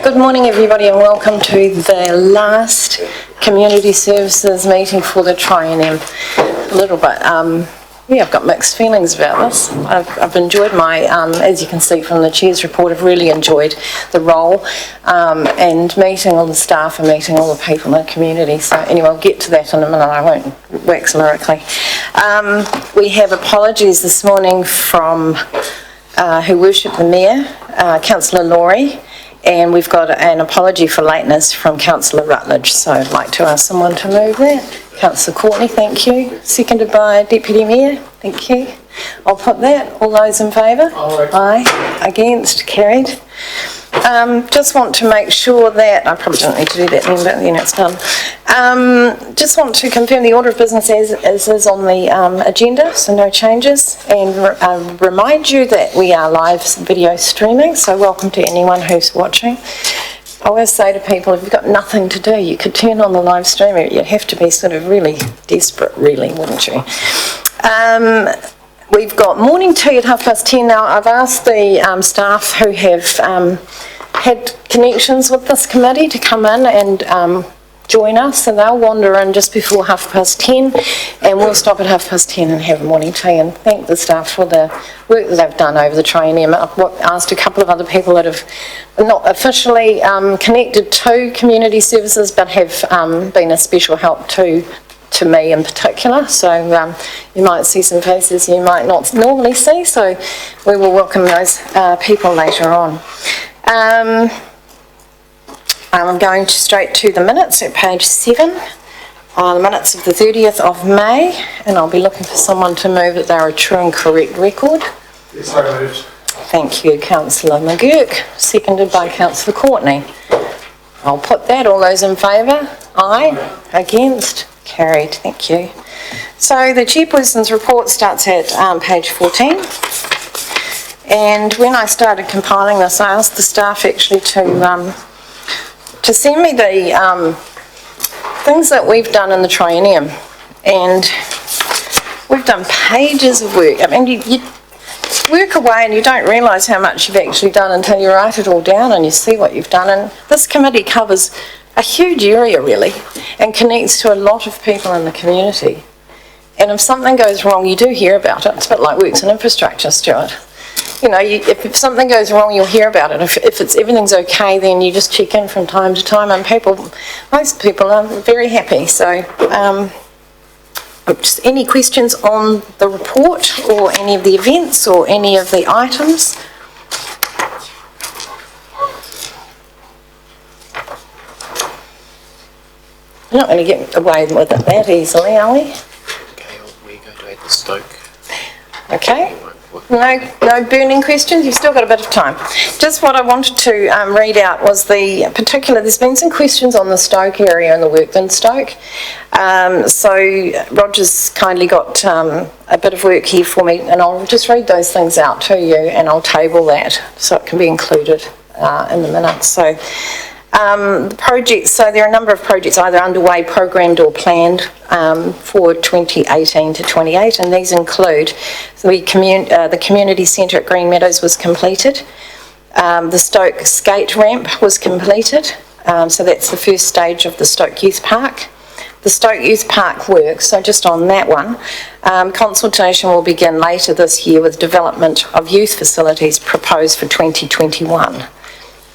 Good morning everybody and welcome to the last Community Services meeting for the triennium. A little bit, I've got mixed feelings about this. I've enjoyed my, as you can see from the Chair's report, I've really enjoyed the role and meeting all the staff and meeting all the people in the community. So anyway, I'll get to that in a minute, I won't wax lyrically. We have apologies this morning from who worship the Mayor, Councillor Laurie, and we've got an apology for lateness from Councillor Rutledge. So I'd like to ask someone to move that. Councillor Courtney, thank you. Seconded by Deputy Mayor, thank you. I'll put that. All those in favour? Aye. Against? Carried. Just want to make sure that, I probably don't need to do that then, but then it's done. Just want to confirm the order of business as is on the agenda, so no changes, and remind you that we are live video streaming, so welcome to anyone who's watching. I always say to people, if you've got nothing to do, you could turn on the live stream. You'd have to be sort of really desperate, really, wouldn't you? We've got morning tea at 10:30 now. I've asked the staff who have had connections with this committee to come in and join us, and they'll wander in just before 10:30, and we'll stop at 10:30 and have a morning tea and thank the staff for the work that they've done over the triennium. I've asked a couple of other people that have not officially connected to community services but have been a special help to me in particular, so you might see some faces you might not normally see, so we will welcome those people later on. I'm going straight to the minutes at page 7, the minutes of the 30th of May, and I'll be looking for someone to move that they're a true and correct record. Yes, I moved. Thank you, Councillor McGurk, seconded by Councillor Courtney. I'll put that. All those in favour? Aye. Against? Carried. Thank you. So the Chairperson's report starts at page 14. And when I started compiling this, I asked the staff actually to send me the things that we've done in the triennium. And we've done pages of work. I mean, you work away and you don't realise how much you've actually done until you write it all down and you see what you've done. And this committee covers a huge area really and connects to a lot of people in the community. And if something goes wrong, you do hear about it. It's a bit like works and infrastructure, Stuart. You know, if something goes wrong, you'll hear about it. If everything's okay, then you just check in from time to time, and most people are very happy. So, just any questions on the report, or any of the events, or any of the items? We're not going to get away with it that easily, are we? Okay, we're going to add the Stoke. Okay. No burning questions? You've still got a bit of time. Just what I wanted to read out was there's been some questions on the Stoke area and the work in Stoke. So Roger's kindly got a bit of work here for me, and I'll just read those things out to you and I'll table that so it can be included in the minutes. So the projects, so there are a number of projects either underway, programmed or planned for 2018 to 28, and these include the community centre at Green Meadows was completed, the Stoke skate ramp was completed, so that's the first stage of the Stoke Youth Park. The Stoke Youth Park works, so just on that one, consultation will begin later this year with development of youth facilities proposed for 2021.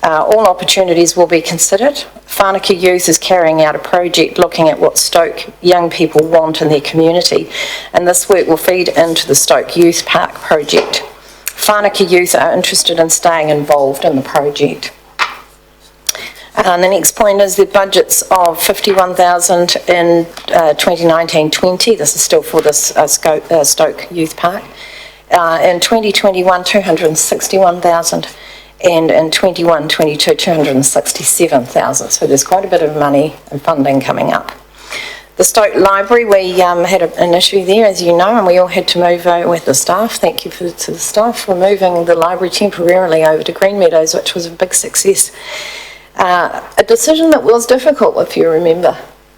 All opportunities will be considered. Whanaka Youth is carrying out a project looking at what Stoke young people want in their community, and this work will feed into the Stoke Youth Park project. Whanaka Youth are interested in staying involved in the project. The next point is the budgets of $51,000 in 2019-20. This is still for this Stoke Youth Park. In 2021, $261,000. And in 21-22, $267,000. So there's quite a bit of money and funding coming up. The Stoke Library, we had an issue there, as you know, and we all had to move over with the staff. Thank you to the staff for moving the library temporarily over to Green Meadows, which was a big success. A decision that was difficult, if you remember,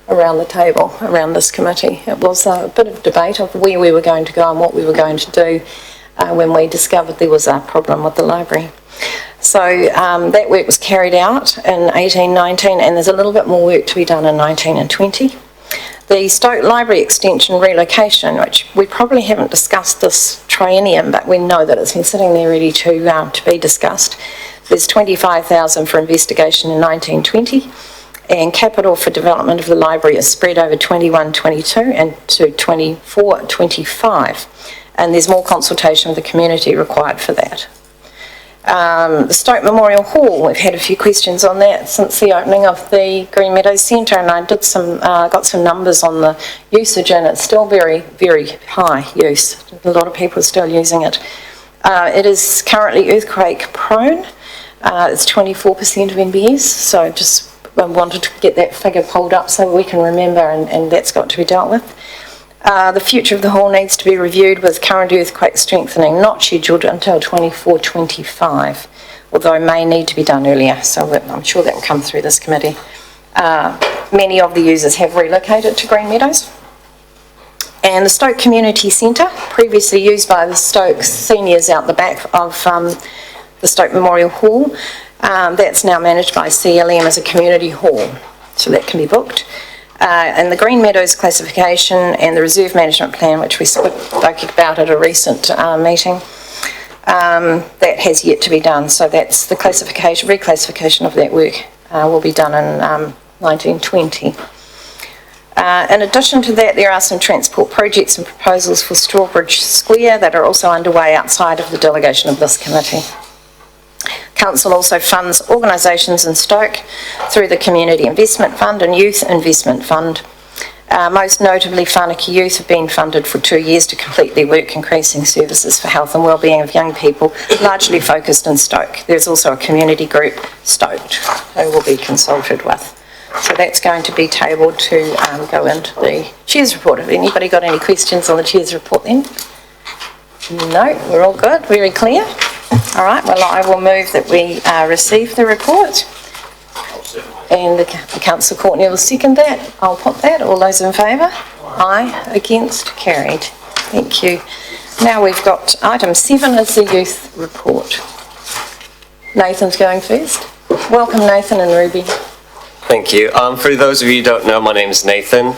around the table, around this committee. It was a bit of debate of where we were going to go and what we were going to do when we discovered there was a problem with the library. So that work was carried out in 18-19, and there's a little bit more work to be done in 19 and 20. The Stoke Library extension relocation, which we probably haven't discussed this triennium, but we know that it's been sitting there ready to be discussed. There's 25,000 for investigation in 1920, and capital for development of the library is spread over 21-22 and to 24-25, and there's more consultation with the community required for that. The Stoke Memorial Hall, we've had a few questions on that since the opening of the Green Meadows Centre, and I did got some numbers on the usage, and it's still very, very high use. A lot of people are still using it. It is currently earthquake prone. It's 24% of NBS, so just wanted to get that figure pulled up so we can remember, and that's got to be dealt with. The future of the hall needs to be reviewed with current earthquake strengthening not scheduled until 24-25, although may need to be done earlier, so I'm sure that will come through this committee. Many of the users have relocated to Green Meadows. And the Stoke Community Centre, previously used by the Stoke seniors out the back of the Stoke Memorial Hall, that's now managed by CLM as a community hall, so that can be booked. And the Green Meadows classification and the reserve management plan, which we spoke about at a recent meeting, that has yet to be done. So that's the reclassification of that work will be done in 1920. In addition to that, there are some transport projects and proposals for Strawbridge Square that are also underway outside of the delegation of this committee. Council also funds organisations in Stoke through the Community Investment Fund and Youth Investment Fund. Most notably, Whanake Youth have been funded for 2 years to complete their work increasing services for health and wellbeing of young people, largely focused in Stoke. There's also a community group, Stoked, who will be consulted with. So that's going to be tabled to go into the Chair's report. Have anybody got any questions on the Chair's report then? No, we're all good, very clear. All right, well, I will move that we receive the report. And the Councillor Courtney will second that. I'll put that. All those in favour? Aye. Against? Carried. Thank you. Now we've got item 7 is the youth report. Nathan's going first. Welcome, Nathan and Ruby. Thank you. For those of you who don't know, my name is Nathan.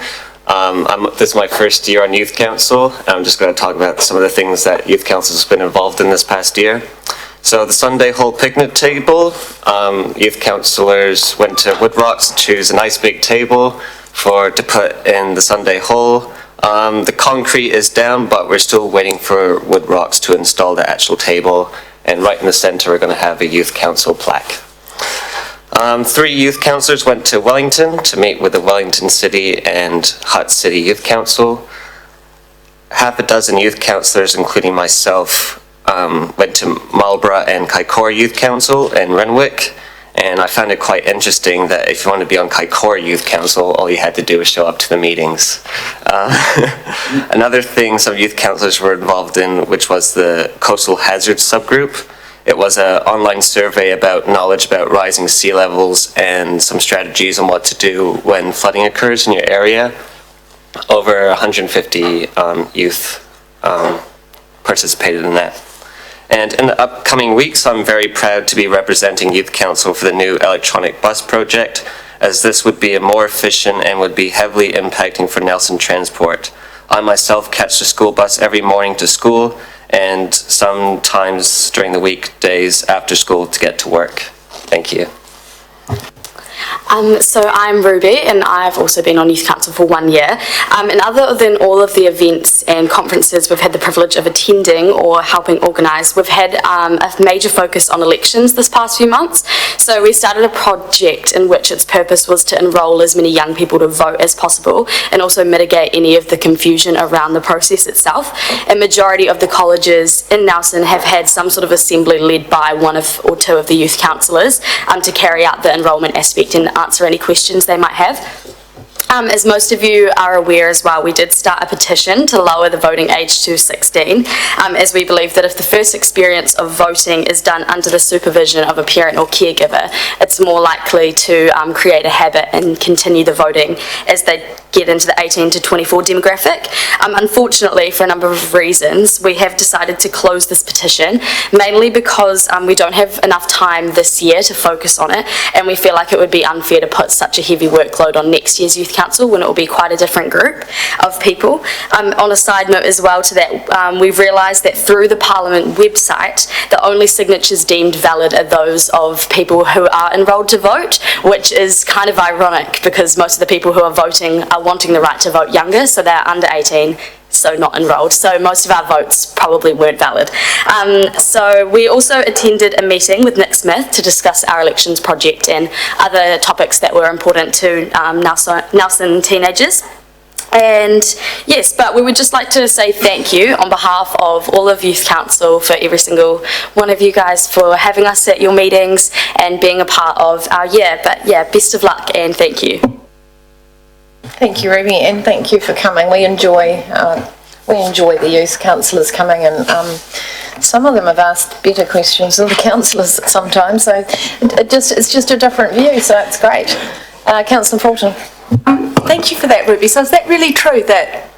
This is my first year on Youth Council. I'm just going to talk about some of the things that Youth Council has been involved in this past year. So the Sunday Hall picnic table, youth councillors went to Woodrocks to choose a nice big table to put in the Sunday Hall. The concrete is down, but we're still waiting for Woodrocks to install the actual table. And right in the centre, we're going to have a Youth Council plaque. 3 youth councillors went to Wellington to meet with the Wellington City and Hutt City Youth Council. Half a dozen youth councillors, including myself, went to Marlborough and Kaikoura Youth Council in Renwick, and I found it quite interesting that if you want to be on Kaikoura Youth Council, all you had to do was show up to the meetings. Another thing some youth councillors were involved in, which was the Coastal Hazards subgroup. It was an online survey about knowledge about rising sea levels and some strategies on what to do when flooding occurs in your area. Over 150 youth participated in that. And in the upcoming weeks, I'm very proud to be representing Youth Council for the new electronic bus project, as this would be more efficient and would be heavily impacting for Nelson Transport. I myself catch the school bus every morning to school, and sometimes during the weekdays after school to get to work. Thank you. So I'm Ruby, and I've also been on Youth Council for 1 year. And other than all of the events and conferences we've had the privilege of attending or helping organise, we've had a major focus on elections this past few months. So we started a project in which its purpose was to enrol as many young people to vote as possible and also mitigate any of the confusion around the process itself. A majority of the colleges in Nelson have had some sort of assembly led by one or two of the youth councillors to carry out the enrolment aspect and answer any questions they might have. As most of you are aware as well, we did start a petition to lower the voting age to 16, as we believe that if the first experience of voting is done under the supervision of a parent or caregiver, it's more likely to create a habit and continue the voting, as they get into the 18 to 24 demographic. Unfortunately, for a number of reasons, we have decided to close this petition, mainly because we don't have enough time this year to focus on it, and we feel like it would be unfair to put such a heavy workload on next year's Youth Council when it will be quite a different group of people. On a side note as well to that, we've realised that through the Parliament website, the only signatures deemed valid are those of people who are enrolled to vote, which is kind of ironic because most of the people who are voting are wanting the right to vote younger, so they're under 18, so not enrolled. So most of our votes probably weren't valid. So we also attended a meeting with Nick Smith to discuss our elections project and other topics that were important to Nelson teenagers. And yes, but we would just like to say thank you on behalf of all of Youth Council for every single one of you guys for having us at your meetings and being a part of our year. But yeah, best of luck and thank you. Thank you, Ruby, and thank you for coming. We enjoy the youth councillors coming, and some of them have asked better questions than the councillors sometimes. So it's just a different view. So it's great. Councillor Fulton. Thank you for that, Ruby. So is that really true that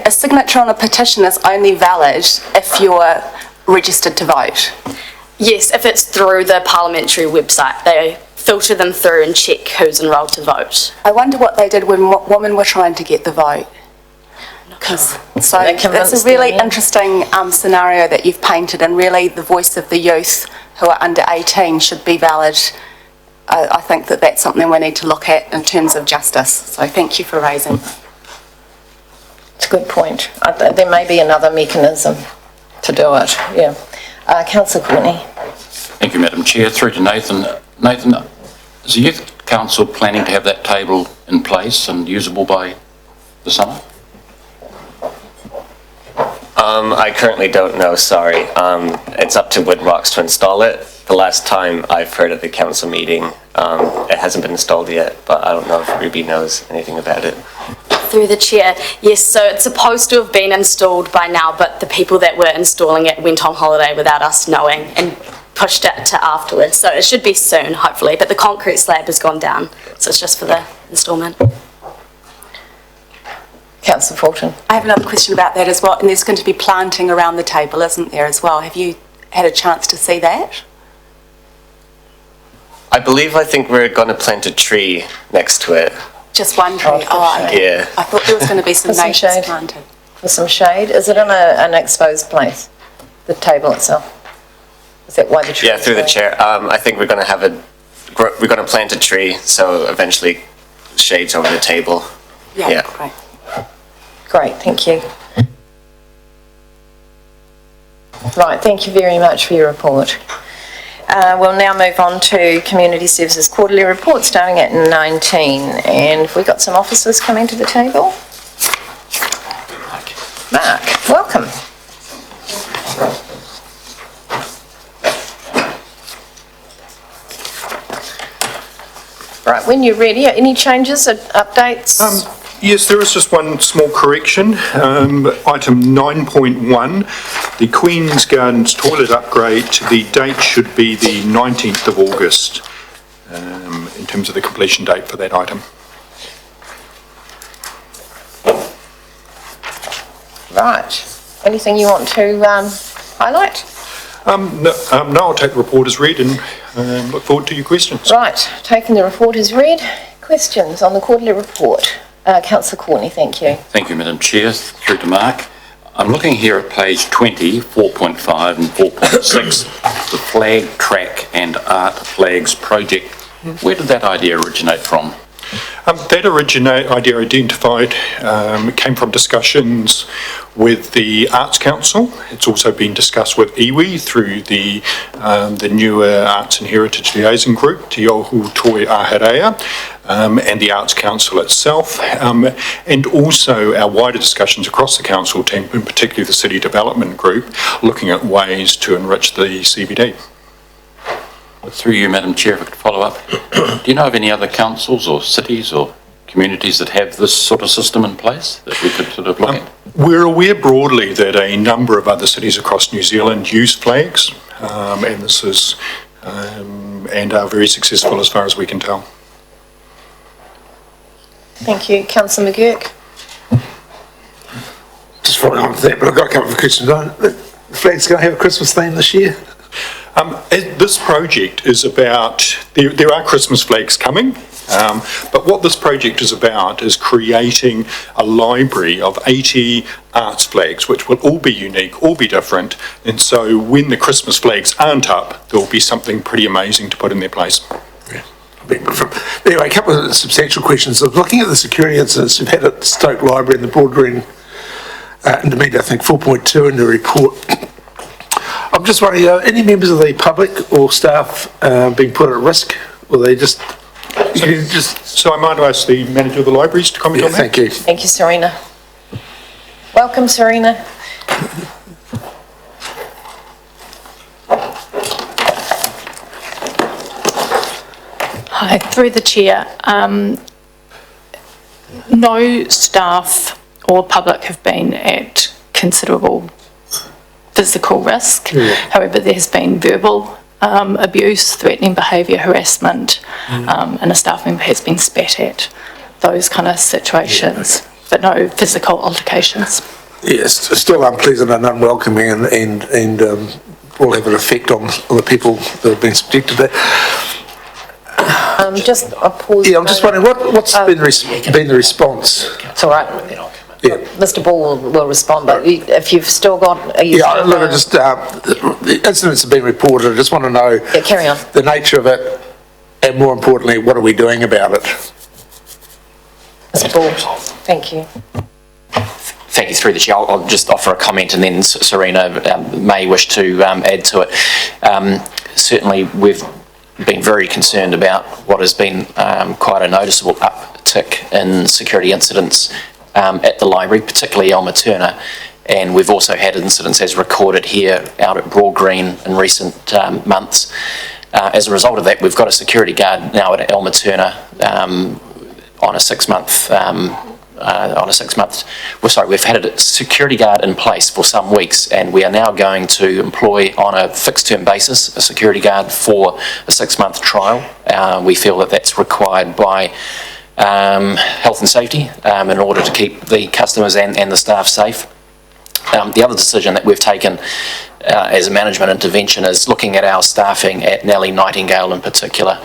a signature on a petition is only valid if you're registered to vote? Yes, if it's through the parliamentary website, they filter them through and check who's enrolled to vote. I wonder what they did when women were trying to get the vote. So that's a really interesting scenario that you've painted, and really the voice of the youth who are under 18 should be valid. I think that that's something we need to look at in terms of justice. So thank you for raising. It's a good point. There may be another mechanism to do it. Yeah. Councillor Courtney. Thank you, Madam Chair. Through to Nathan. Nathan, is the Youth Council planning to have that table in place and usable by the summer? I currently don't know, sorry. It's up to Woodrocks to install it. The last time I've heard at the council meeting, it hasn't been installed yet, but I don't know if Ruby knows anything about it. Through the chair, yes, so it's supposed to have been installed by now, but the people that were installing it went on holiday without us knowing and pushed it to afterwards. So it should be soon, hopefully, but the concrete slab has gone down, so it's just for the instalment. Councillor Fulton. I have another question about that as well, and there's going to be planting around the table, isn't there, as well? Have you had a chance to see that? I think we're going to plant a tree next to it. Just one tree? Yeah. I thought there was going to be some natives shade. planted. For some shade. Is it in an exposed place, the table itself? Is that why the tree? Yeah, through the chair. I think we're going to we're going to plant a tree, so eventually shades over the table. Yeah. Great. Great, thank you. Right, thank you very much for your report. We'll now move on to Community Services Quarterly Report, starting at 19. And have we got some officers coming to the table? Mark, welcome. Right, when you're ready, any changes or updates? Yes, there is just one small correction. Item 9.1, the Queen's Gardens toilet upgrade, the date should be the 19th of August in terms of the completion date for that item. Right, anything you want to highlight? No, I'll take the report as read and look forward to your questions. Right, taking the report as read. Questions on the quarterly report? Councillor Courtney, thank you. Thank you, Madam Chair. Through to Mark. I'm looking here at page 20, 4.5 and 4.6, the flag track and art flags project. Where did that idea originate from? That idea identified came from discussions with the Arts Council. It's also been discussed with iwi through the newer Arts and Heritage Liaison Group, Te Ohu Toi Aharea, and the Arts Council itself, and also our wider discussions across the council team, and particularly the City Development Group, looking at ways to enrich the CBD. Through you, Madam Chair, if I could follow up. Do you know of any other councils or cities or communities that have this sort of system in place that we could sort of look at? We're aware broadly that a number of other cities across New Zealand use flags, and this is and are very successful as far as we can tell. Thank you. Councillor McGurk. Just following on to that, but I've got a couple of questions. The flag's going to have a Christmas theme this year? This project is about, there are Christmas flags coming, but what this project is about is creating a library of 80 arts flags, which will all be unique, all be different, and so when the Christmas flags aren't up, there will be something pretty amazing to put in their place. Anyway, a couple of substantial questions. I was looking at the security incidents you've had at Stoke Library and the Broad Green Intermediate, I think 4.2 in the report. I'm just wondering, are any members of the public or staff being put at risk? Or they just... So I might ask the manager of the libraries to comment on that? Thank you. Thank you, Serena. Welcome, Serena. Hi, through the chair. No staff or public have been at considerable physical risk. However, there has been verbal abuse, threatening behaviour, harassment, and a staff member has been spat at. Those kind of situations, but no physical altercations. Yes, still unpleasant and unwelcoming and will have an effect on the people that have been subjected to that. Just a pause. Yeah, I'm just wondering, what's been the response? It's all right. Yeah. Mr. Ball will respond, but if you've still got... Yeah, look, I just, the incidents have been reported. I just want to know carry on. the nature of it, and more importantly, what are we doing about it? Mr. Ball, thank you. Thank you, through the chair. I'll just offer a comment and then Serena may wish to add to it. Certainly, we've been very concerned about what has been quite a noticeable uptick in security incidents at the library, particularly Elmer Turner, and we've also had incidents as recorded here out at Broad Green in recent months. As a result of that, we've got a security guard now at Elmer Turner on a 6-month. We've had a security guard in place for some weeks, and we are now going to employ on a fixed-term basis a security guard for a 6-month trial. We feel that that's required by health and safety in order to keep the customers and the staff safe. The other decision that we've taken as a management intervention is looking at our staffing at Nellie Nightingale in particular,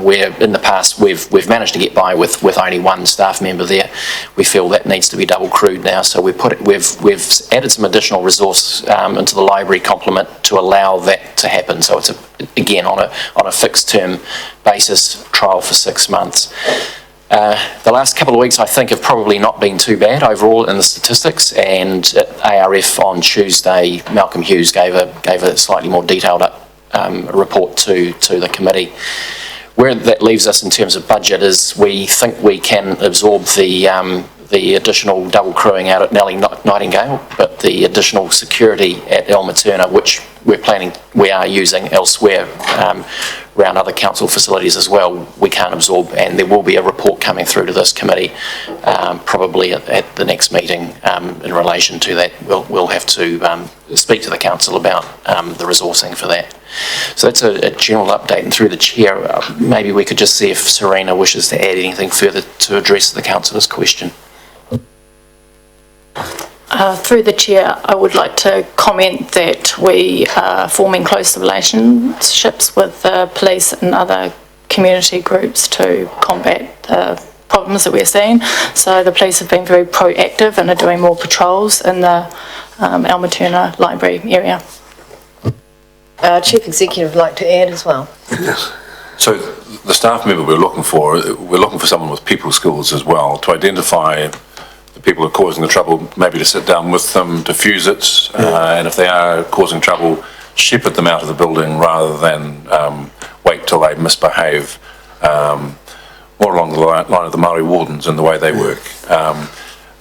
where in the past we've managed to get by with only one staff member there. We feel that needs to be double crewed now, so we've added some additional resource into the library complement to allow that to happen. So it's again on a fixed term basis trial for 6 months. The last couple of weeks, I think, have probably not been too bad overall in the statistics, and at ARF on Tuesday, Malcolm Hughes gave a slightly more detailed report to the committee. Where that leaves us in terms of budget is we think we can absorb the additional double crewing out at Nellie Nightingale, but the additional security at Elmer Turner, which we are using elsewhere around other council facilities as well, we can't absorb, and there will be a report coming through to this committee probably at the next meeting in relation to that. We'll have to speak to the council about the resourcing for that. So that's a general update, and through the chair, maybe we could just see if Serena wishes to add anything further to address the councillor's question. Through the chair, I would like to comment that we are forming close relationships with the police and other community groups to combat the problems that we're seeing. So the police have been very proactive and are doing more patrols in the Elmer Turner Library area. Chief Executive would like to add as well. Yes. So the staff member we're looking for someone with people skills as well, to identify the people who are causing the trouble, maybe to sit down with them, diffuse it, and if they are causing trouble, shepherd them out of the building rather than wait till they misbehave, more along the line of the Māori wardens and the way they work.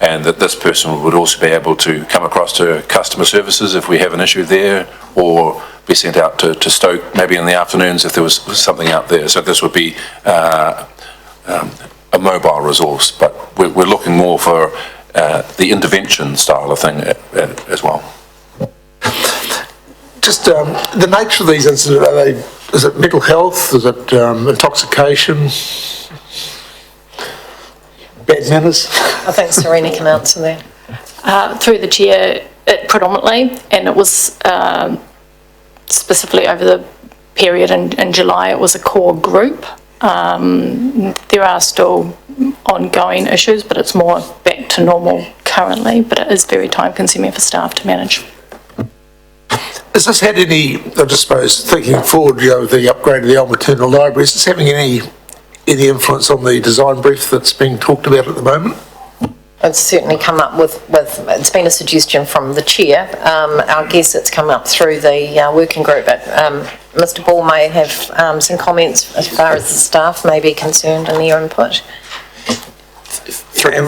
And that this person would also be able to come across to customer services if we have an issue there, or be sent out to Stoke maybe in the afternoons if there was something out there. So this would be a mobile resource, but we're looking more for the intervention style of thing as well. Just the nature of these incidents, is it mental health, is it intoxication? bad manners? I think Serena can answer that. Through the chair, it predominantly, and it was specifically over the period in July, it was a core group. There are still ongoing issues, but it's more back to normal currently, but it is very time consuming for staff to manage. Has this had any, I just suppose, thinking forward, the upgrade of the old maternal library, is this having any influence on the design brief that's being talked about at the moment? It's certainly come up with it's been a suggestion from the chair. I guess it's come up through the working group, but Mr. Ball may have some comments as far as the staff may be concerned in their input. Through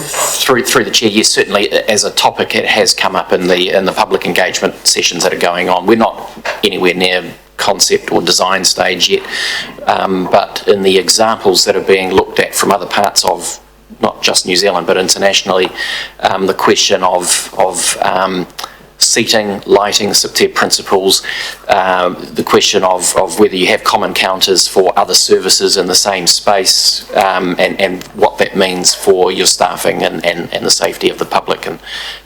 the chair, yes, certainly as a topic it has come up in the public engagement sessions that are going on. We're not anywhere near concept or design stage yet, but in the examples that are being looked at from other parts of not just New Zealand but internationally, the question of seating, lighting, SIPTEB principles, the question of whether you have common counters for other services in the same space, and what that means for your staffing and the safety of the public and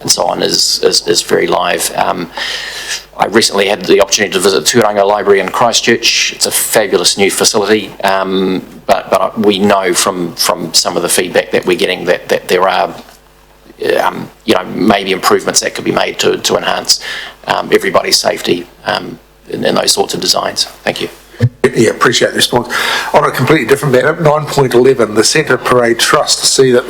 so on is very live. I recently had the opportunity to visit Tuaranga Library in Christchurch. It's a fabulous new facility, but we know from some of the feedback that we're getting that there are maybe improvements that could be made to enhance everybody's safety in those sorts of designs. Thank you. Yeah, appreciate the response. On a completely different matter, 9.11, the Centre Parade Trust, to see that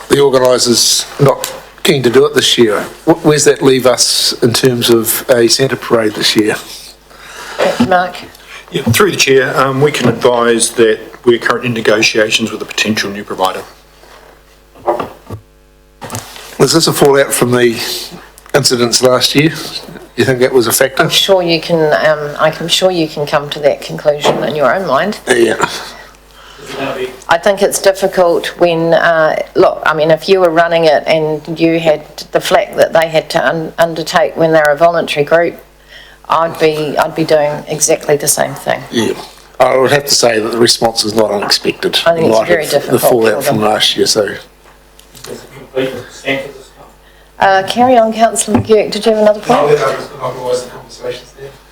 the organisers not keen to do it this year. Where's that leave us in terms of a Centre Parade this year? Mark? Yeah, through the chair, we can advise that we're currently in negotiations with a potential new provider. Was this a fallout from the incidents last year? Do you think that was a factor? I'm sure you can. I'm sure you can come to that conclusion in your own mind. Yeah. I think it's difficult when look. I mean, if you were running it and you had the flack that they had to undertake when they're a voluntary group, I'd be doing exactly the same thing. Yeah. I would have to say that the response is not unexpected. I think it's very difficult. The fallout from last year, so. Carry on, Councillor McGurk. Did you have another point?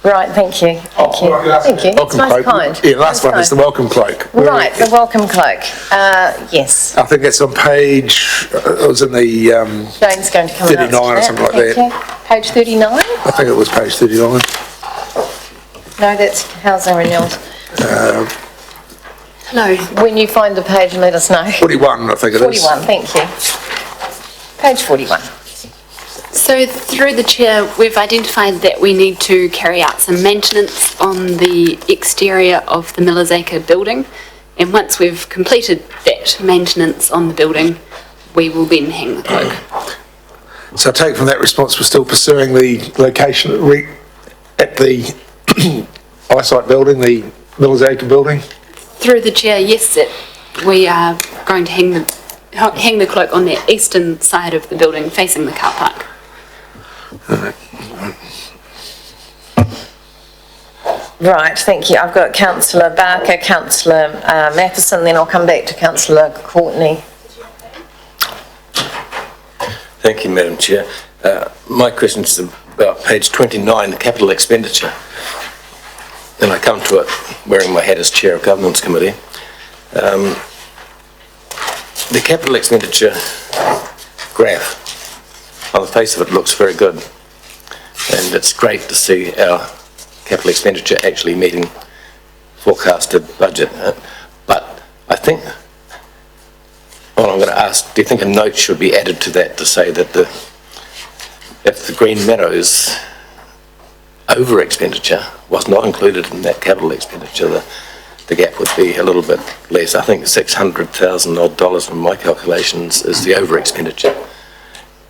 Right, thank you. Thank you. Thank you. Welcome It's nice cloak. kind. Yeah, last one is the welcome cloak. Right, the welcome cloak. Yes. I think it's on page, it was in the, Jane's going to come 39 or something like that. Thank you. Page 39? I think it was page 39. No, that's housing renewals. Hello. When you find the page, let us know. 41, I think it is. 41, thank you. Page 41. So through the chair, we've identified that we need to carry out some maintenance on the exterior of the Millers Acre building. And once we've completed that maintenance on the building, we will then hang the cloak. So I take from that response, we're still pursuing the location at the eyesight building, the Millers Acre building? Through the chair, yes, we are going to hang the cloak on the eastern side of the building facing the car park. Right, thank you. I've got Councillor Barker, Councillor Matheson, then I'll come back to Councillor Courtney. Thank you, Madam Chair. My question is about page 29, the capital expenditure. And I come to it wearing my hat as Chair of Governance Committee. The capital expenditure graph, on the face of it, looks very good. And it's great to see our capital expenditure actually meeting forecasted budget. But I think, well, I'm going to ask, do you think a note should be added to that to say that if the Green Meadows over expenditure was not included in that capital expenditure, the gap would be a little bit less. I think $600,000 odd from my calculations is the over expenditure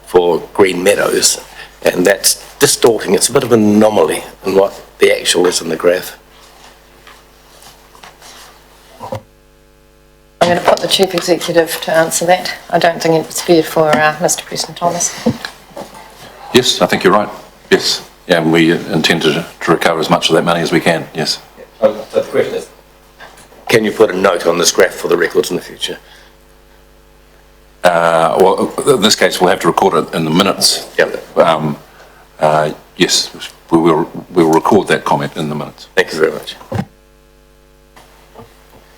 for Green Meadows, and that's distorting. It's a bit of an anomaly in what the actual is in the graph. I'm going to put the Chief Executive to answer that. I don't think it's fair for Mr. Preston Thomas. Yes, I think you're right. Yes. Yeah, and we intend to recover as much of that money as we can, yes. So the question is, can you put a note on this graph for the records in the future? well, in this case, we'll have to record it in the minutes. Yes, we'll record that comment in the minutes. Thank you very much.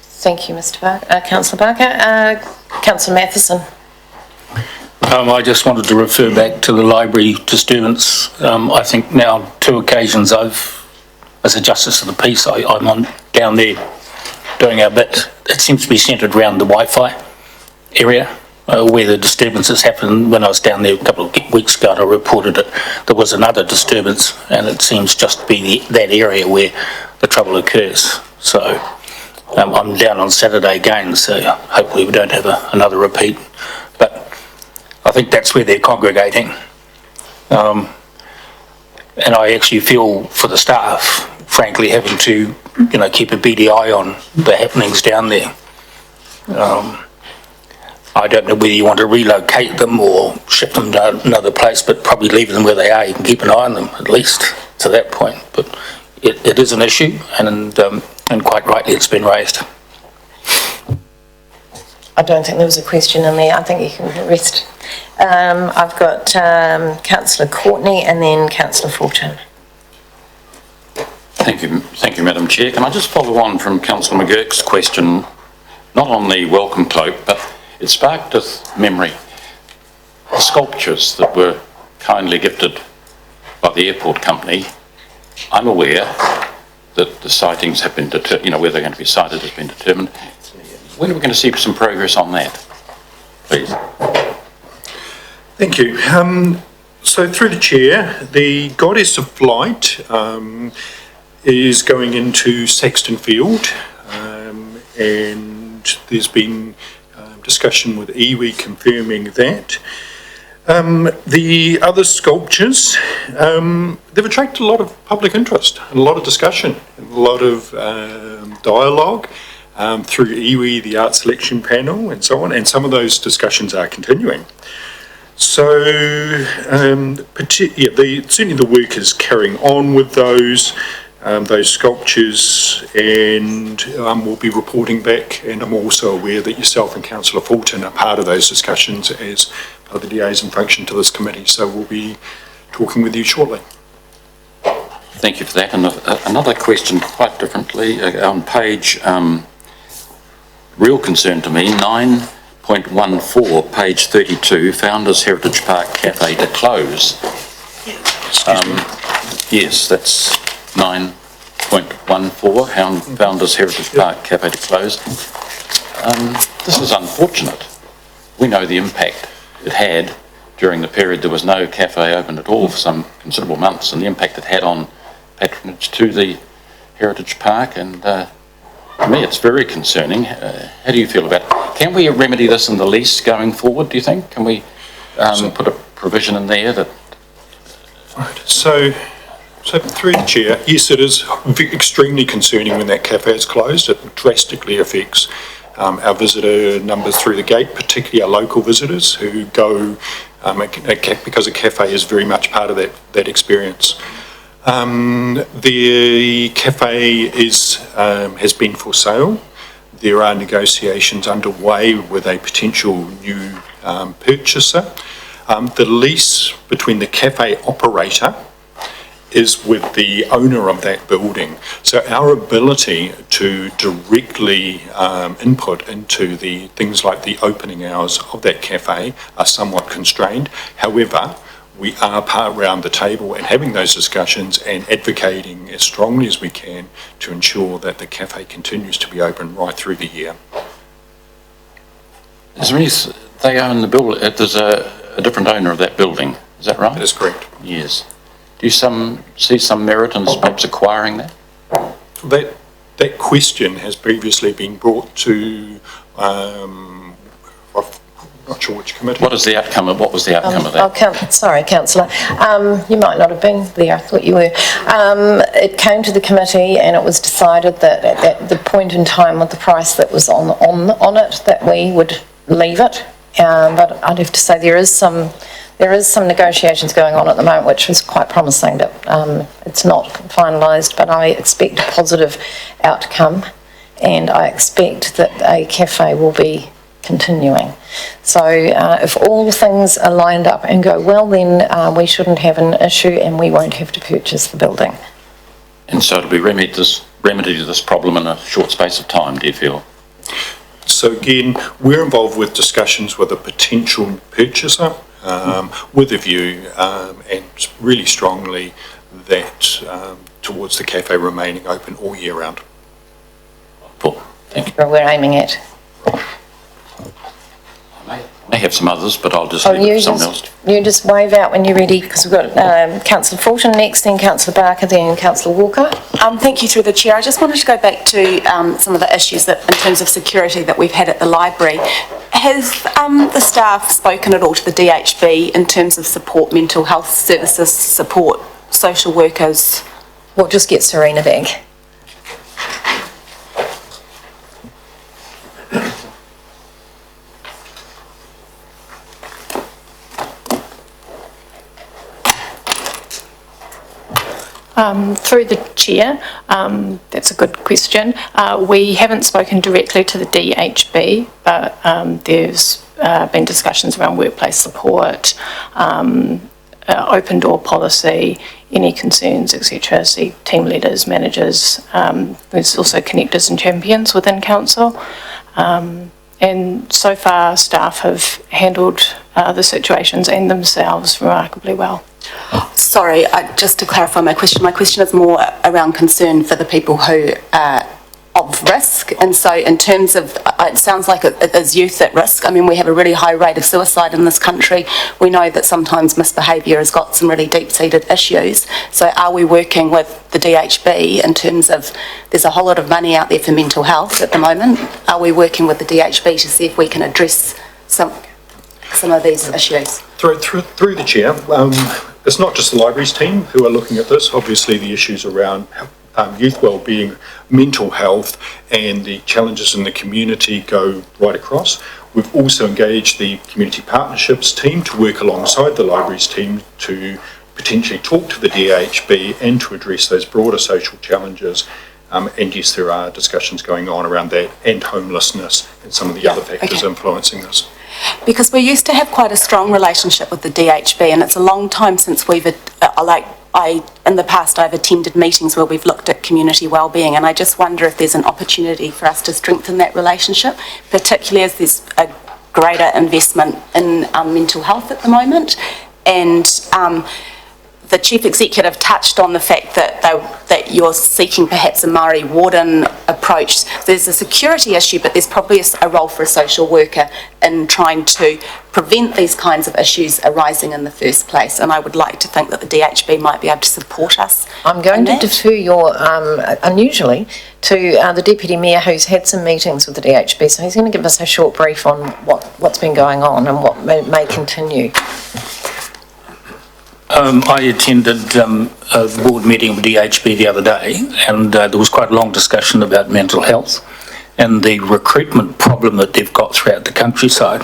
Thank you, Mr. Barker, Councillor Barker. Councillor Matheson. I just wanted to refer back to the library disturbance. I think now 2 occasions as a Justice of the Peace, I'm on down there doing our bit. It seems to be centred around the Wi-Fi area where the disturbances happened. When I was down there a couple of weeks ago, and I reported it. There was another disturbance, and it seems just to be that area where the trouble occurs. So I'm down on Saturday again, so hopefully we don't have another repeat. But I think that's where they're congregating. And I actually feel for the staff, frankly, having to, keep a beady eye on the happenings down there. I don't know whether you want to relocate them or shift them to another place, but probably leave them where they are. You can keep an eye on them, at least to that point. But it is an issue, and quite rightly it's been raised. I don't think there was a question in there. I think you can rest. I've got Councillor Courtney and then Councillor Fulton. Thank you, Madam Chair. Can I just follow on from Councillor McGurk's question, not on the welcome cloak, but it sparked a memory. The sculptures that were kindly gifted by the airport company, I'm aware that the sightings have been determined, where they're going to be sited has been determined. When are we going to see some progress on that, please? Thank you. So through the chair, the Goddess of Flight is going into Saxton Field, and there's been discussion with iwi confirming that. The other sculptures, they've attracted a lot of public interest and a lot of discussion and a lot of dialogue through iwi, the art selection panel and so on, and some of those discussions are continuing. So certainly the work is carrying on with those sculptures, and we'll be reporting back, and I'm also aware that yourself and Councillor Fulton are part of those discussions as part of the liaison function to this committee, so we'll be talking with you shortly. Thank you for that. And another question quite differently, on page, real concern to me, 9.14, page 32, Founders Heritage Park Cafe to close. Yes, that's 9.14, Founders Heritage Park Cafe to close. This is unfortunate. We know the impact it had during the period there was no cafe open at all for some considerable months, and the impact it had on patronage to the Heritage Park, and to me it's very concerning. How do you feel about it? Can we remedy this in the lease going forward, do you think? Can we put a provision in there that... Right, so through the chair, yes, it is extremely concerning when that cafe is closed. It drastically affects our visitor numbers through the gate, particularly our local visitors who go, because a cafe is very much part of that experience. The cafe has been for sale. There are negotiations underway with a potential new purchaser. The lease between the cafe operator is with the owner of that building. So our ability to directly input into the things like the opening hours of that cafe are somewhat constrained. However, we are part around the table and having those discussions and advocating as strongly as we can to ensure that the cafe continues to be open right through the year. Is there any, they own the building, there's a different owner of that building, is that right? That is correct. Yes. Do you see some merit in perhaps acquiring that? That question has previously been brought to, I'm not sure which committee. What was the outcome of that? Sorry, Councillor. You might not have been there, I thought you were. It came to the committee and it was decided that at the point in time with the price that was on it, that we would leave it. But I'd have to say there is some negotiations going on at the moment, which is quite promising, but it's not finalised. But I expect a positive outcome, and I expect that a cafe will be continuing. So if all things are lined up and go well, then we shouldn't have an issue and we won't have to purchase the building. And so to be remedy this problem in a short space of time, do you feel? So again, we're involved with discussions with a potential purchaser with a view and really strongly that towards the cafe remaining open all year round. Cool. Thank you. That's what we're aiming at. I may have some others, but I'll just Oh, leave it for someone else. you just wave out when you're ready, because we've got Councillor Fulton next, then Councillor Barker, then Councillor Walker. Thank you, through the chair. I just wanted to go back to some of the issues that, in terms of security, that we've had at the library. Has the staff spoken at all to the DHB in terms of support, mental health services, support, social workers? We'll just get Serena back. Through the chair, that's a good question. We haven't spoken directly to the DHB, but there's been discussions around workplace support, open door policy, any concerns, etc. See team leaders, managers. There's also connectors and champions within council. And so far, staff have handled the situations and themselves remarkably well. Sorry, just to clarify my question is more around concern for the people who are of risk. And so in terms of, it sounds like it is youth at risk. I mean, we have a really high rate of suicide in this country. We know that sometimes misbehaviour has got some really deep-seated issues. So are we working with the DHB in terms of, there's a whole lot of money out there for mental health at the moment. Are we working with the DHB to see if we can address some of these issues? Through the chair, it's not just the libraries team who are looking at this. Obviously, the issues around youth wellbeing, mental health, and the challenges in the community go right across. We've also engaged the community partnerships team to work alongside the libraries team to potentially talk to the DHB and to address those broader social challenges. And yes, there are discussions going on around that and homelessness and some of the other factors influencing this. Because we used to have quite a strong relationship with the DHB, and it's a long time since we've, in the past I've attended meetings where we've looked at community wellbeing, and I just wonder if there's an opportunity for us to strengthen that relationship, particularly as there's a greater investment in mental health at the moment. And the Chief Executive touched on the fact that you're seeking perhaps a Māori warden approach. There's a security issue, but there's probably a role for a social worker in trying to prevent these kinds of issues arising in the first place. And I would like to think that the DHB might be able to support us. I'm going to defer your, unusually, to the Deputy Mayor, who's had some meetings with the DHB, so he's going to give us a short brief on what's been going on and what may continue. I attended a board meeting with DHB the other day, and there was quite a long discussion about mental health and the recruitment problem that they've got throughout the countryside.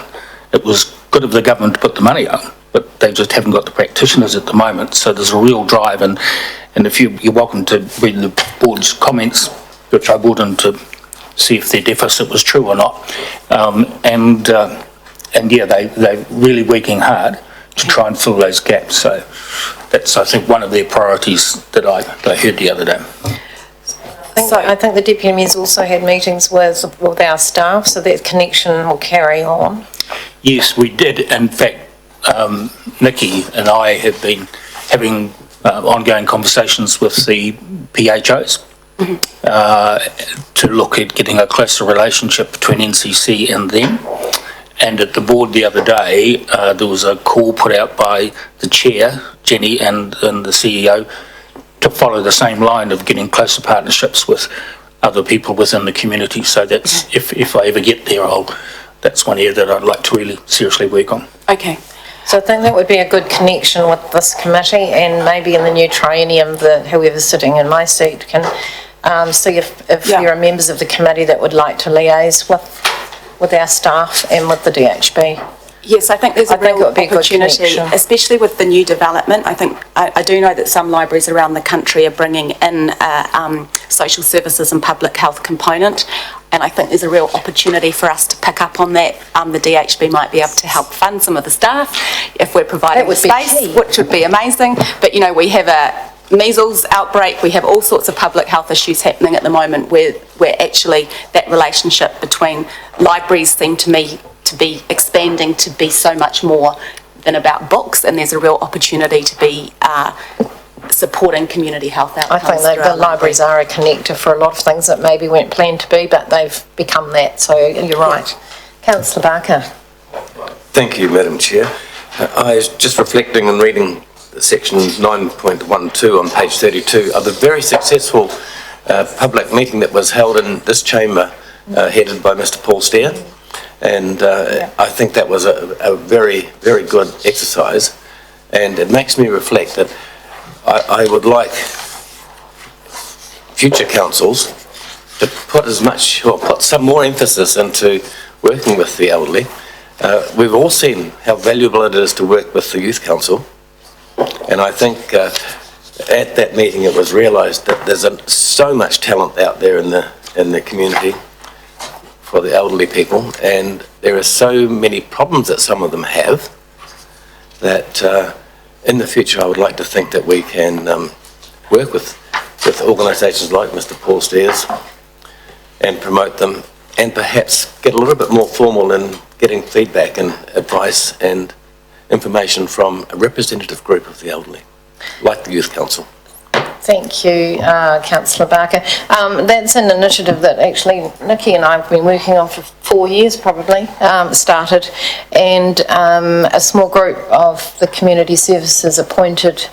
It was good of the government to put the money up, but they just haven't got the practitioners at the moment. So there's a real drive, and if you're welcome to read the board's comments, which I brought in to see if their deficit was true or not. And yeah, they're really working hard to try and fill those gaps. So that's, I think, one of their priorities that I heard the other day. I think the Deputy Mayor's also had meetings with our staff, so that connection will carry on. Yes, we did. In fact, Nikki and I have been having ongoing conversations with the PHOs to look at getting a closer relationship between NCC and them. And at the board the other day, there was a call put out by the chair, Jenny, and the CEO to follow the same line of getting closer partnerships with other people within the community. So that's, if I ever get there, that's one area that I'd like to really seriously work on. Okay. So I think that would be a good connection with this committee, and maybe in the new triennium, whoever's sitting in my seat can see if there are members of the committee that would like to liaise with our staff and with the DHB. Yes, I think there's a real opportunity, especially with the new development. I think I do know that some libraries around the country are bringing in a social services and public health component. And I think there's a real opportunity for us to pick up on that. The DHB might be able to help fund some of the staff if we're providing the space, which would be amazing. But, you know, we have a measles outbreak, we have all sorts of public health issues happening at the moment where actually that relationship between libraries seem to me to be expanding to be so much more than about books, and there's a real opportunity to be supporting community health outcomes. I think that the libraries are a connector for a lot of things that maybe weren't planned to be, but they've become that, so you're right. Councillor Barker. Thank you, Madam Chair. I was just reflecting and reading section 9.12 on page 32 of the very successful public meeting that was held in this chamber, headed by Mr. Paul Steer. And I think that was a very, very good exercise. And it makes me reflect that I would like future councils to put put some more emphasis into working with the elderly. We've all seen how valuable it is to work with the Youth Council. And I think at that meeting it was realised that there's so much talent out there in the community for the elderly people, and there are so many problems that some of them have that in the future I would like to think that we can work with organisations like Mr. Paul Steers and promote them, and perhaps get a little bit more formal in getting feedback and advice and information from a representative group of the elderly, like the Youth Council. Thank you, Councillor Barker. That's an initiative that actually Nikki and I have been working on for 4 years probably, started, and a small group of the community services appointed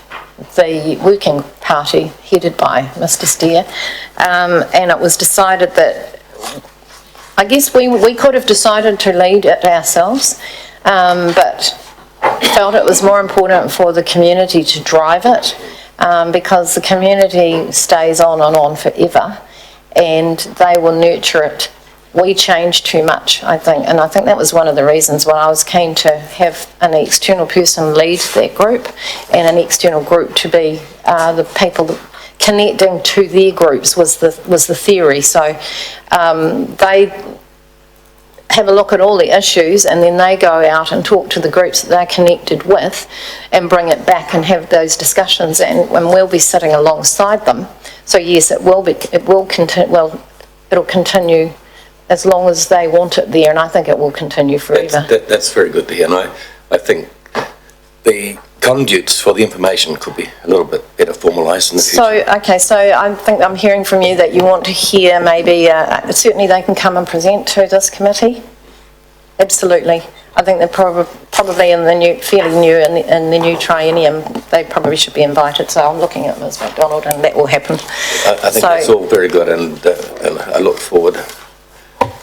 the working party headed by Mr. Steer, and it was decided that, I guess we could have decided to lead it ourselves, but felt it was more important for the community to drive it, because the community stays on and on forever, and they will nurture it. We change too much, I think, and I think that was one of the reasons why I was keen to have an external person lead that group, and an external group to be the people connecting to their groups was the theory. So they have a look at all the issues, and then they go out and talk to the groups that they're connected with and bring it back and have those discussions, and we'll be sitting alongside them. So yes, it'll continue as long as they want it there, and I think it will continue forever. That's very good to hear, and I think the conduits for the information could be a little bit better formalised in the future. So I think I'm hearing from you that you want to hear maybe, certainly they can come and present to this committee. Absolutely. I think they're probably in the fairly new in the new triennium, they probably should be invited. So I'm looking at Ms. McDonald, and that will happen. I think that's all very good, and I look forward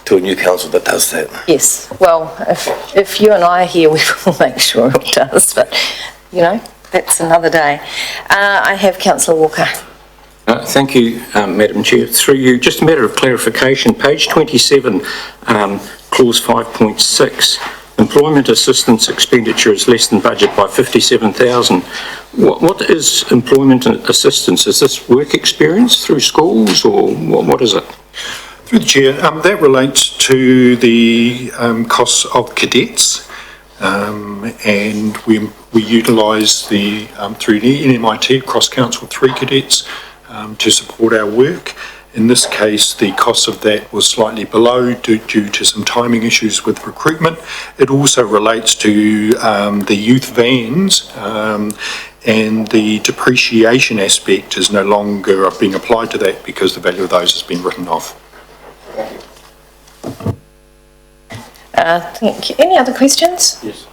to a new council that does that. Yes. Well, if you and I are here, we will make sure it does. But you know, that's another day. I have Councillor Walker. Thank you, Madam Chair. Through you, just a matter of clarification. Page 27, clause 5.6, employment assistance expenditure is less than budget by 57,000. What is employment assistance? Is this work experience through schools, or what is it? Through the Chair, that relates to the costs of cadets. And we utilise through the NMIT Cross Council 3 cadets to support our work. In this case, the cost of that was slightly below due to some timing issues with recruitment. It also relates to the youth vans, and the depreciation aspect is no longer being applied to that because the value of those has been written off. Thank you. Any other questions? Yes.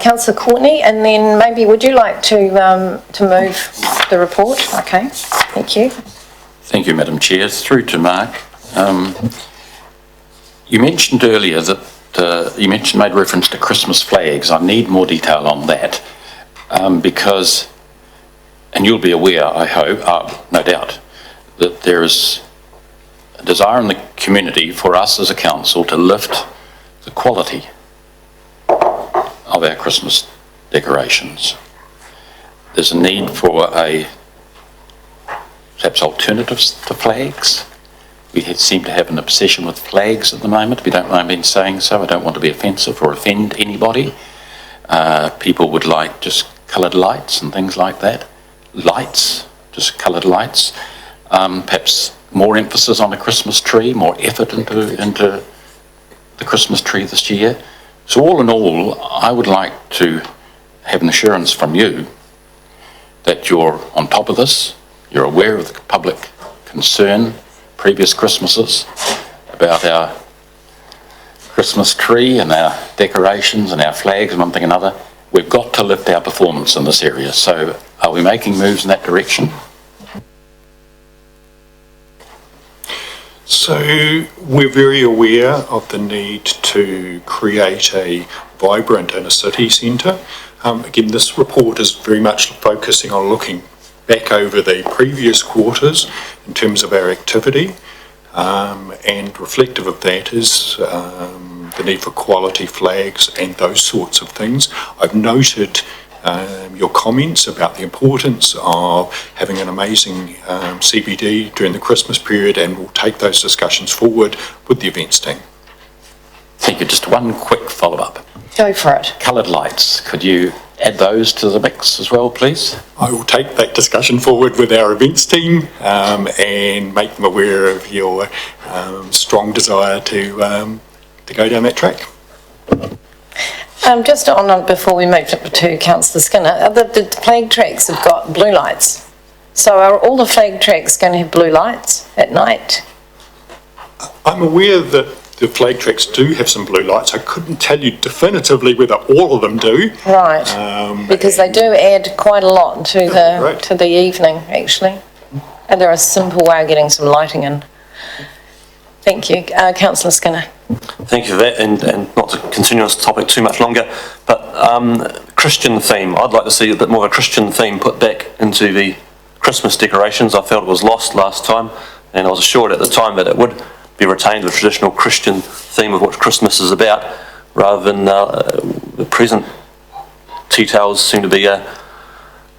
Councillor Courtney, and then maybe would you like to move the report? Okay, thank you. Thank you, Madam Chair. Through to Mark. You mentioned earlier that you made reference to Christmas flags. I need more detail on that because, and you'll be aware, I hope, no doubt, that there is a desire in the community for us as a council to lift the quality of our Christmas decorations. There's a need for perhaps alternatives to flags, We seem to have an obsession with flags at the moment, if you don't mind me saying so. I don't want to be offensive or offend anybody. People would like just coloured lights and things like that. Lights, just coloured lights. Perhaps more emphasis on a Christmas tree, more effort into the Christmas tree this year. So all in all, I would like to have an assurance from you that you're on top of this, you're aware of the public concern, previous Christmases, about our Christmas tree and our decorations and our flags and one thing and another. We've got to lift our performance in this area. So are we making moves in that direction? So we're very aware of the need to create a vibrant inner city centre. Again, this report is very much focusing on looking back over the previous quarters in terms of our activity, and reflective of that is the need for quality flags and those sorts of things. I've noted your comments about the importance of having an amazing CBD during the Christmas period, and we'll take those discussions forward with the events team. Thank you. Just one quick follow-up. Go for it. Coloured lights, could you add those to the mix as well, please? I will take that discussion forward with our events team and make them aware of your strong desire to go down that track. Just on, before we move to Councillor Skinner, the flag tracks have got blue lights. So are all the flag tracks going to have blue lights at night? I'm aware that the flag tracks do have some blue lights. I couldn't tell you definitively whether all of them do. Right, because they do add quite a lot to the evening, actually. And they're a simple way of getting some lighting in. Thank you. Councillor Skinner. Thank you for that, and not to continue this topic too much longer, but Christian theme. I'd like to see a bit more of a Christian theme put back into the Christmas decorations. I felt it was lost last time, and I was assured at the time that it would be retained, the traditional Christian theme of what Christmas is about, rather than the present tea towels seem to be a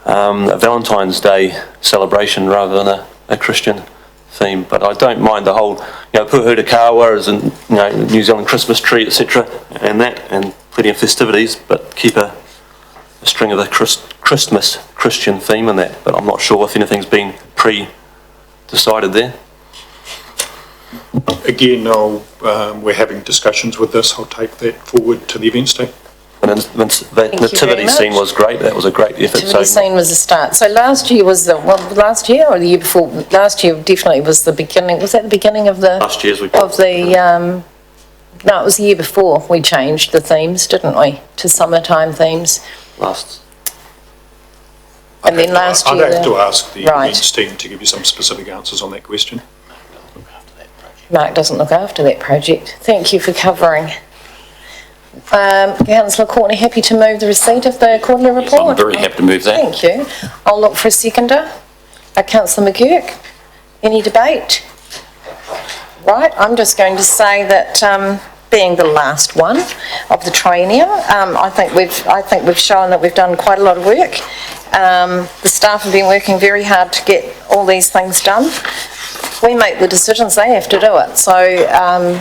Valentine's Day celebration rather than a Christian theme. But I don't mind the whole, Puhuta Kawa is in, New Zealand Christmas tree, etc., and plenty of festivities, but keep a string of the Christmas Christian theme in that. But I'm not sure if anything's been pre-decided there. Again, we're having discussions with this. I'll take that forward to the events team. And the nativity scene was great. That was a great effort. Nativity scene was a start. So last year was last year or the year before? Last year definitely was the beginning. Was that the beginning of the? Last year's no, it was the year before we changed the themes, didn't we, to summertime themes? And then last year. I'd have to ask the events team to give you some specific answers on that question. Mark doesn't look after that project. Thank you for covering. Councillor Courtney, happy to move the receipt of the quarterly report? I'm very happy to move that. Thank you. I'll look for a seconder. Councillor McGurk, any debate? Right, I'm just going to say that being the last one of the triennium, I think we've shown that we've done quite a lot of work. The staff have been working very hard to get all these things done. We make the decisions, they have to do it. So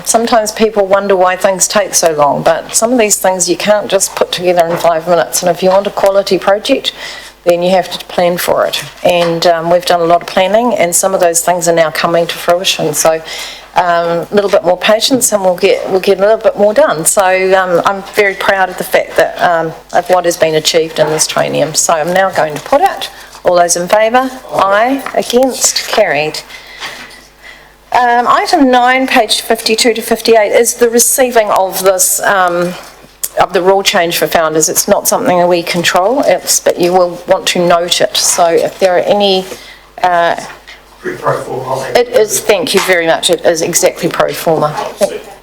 sometimes people wonder why things take so long, but some of these things you can't just put together in 5 minutes. And if you want a quality project, then you have to plan for it. And we've done a lot of planning, and some of those things are now coming to fruition. So a little bit more patience and we'll get a little bit more done. So I'm very proud of the fact that of what has been achieved in this triennium. So I'm now going to put it. All those in favour? Aye. Against? Carried. Item 9, page 52 to 58, is the receiving of this, of the rule change for founders. It's not something that we control, but you will want to note it. So if there are any... it is, thank you very much, it is exactly pro forma.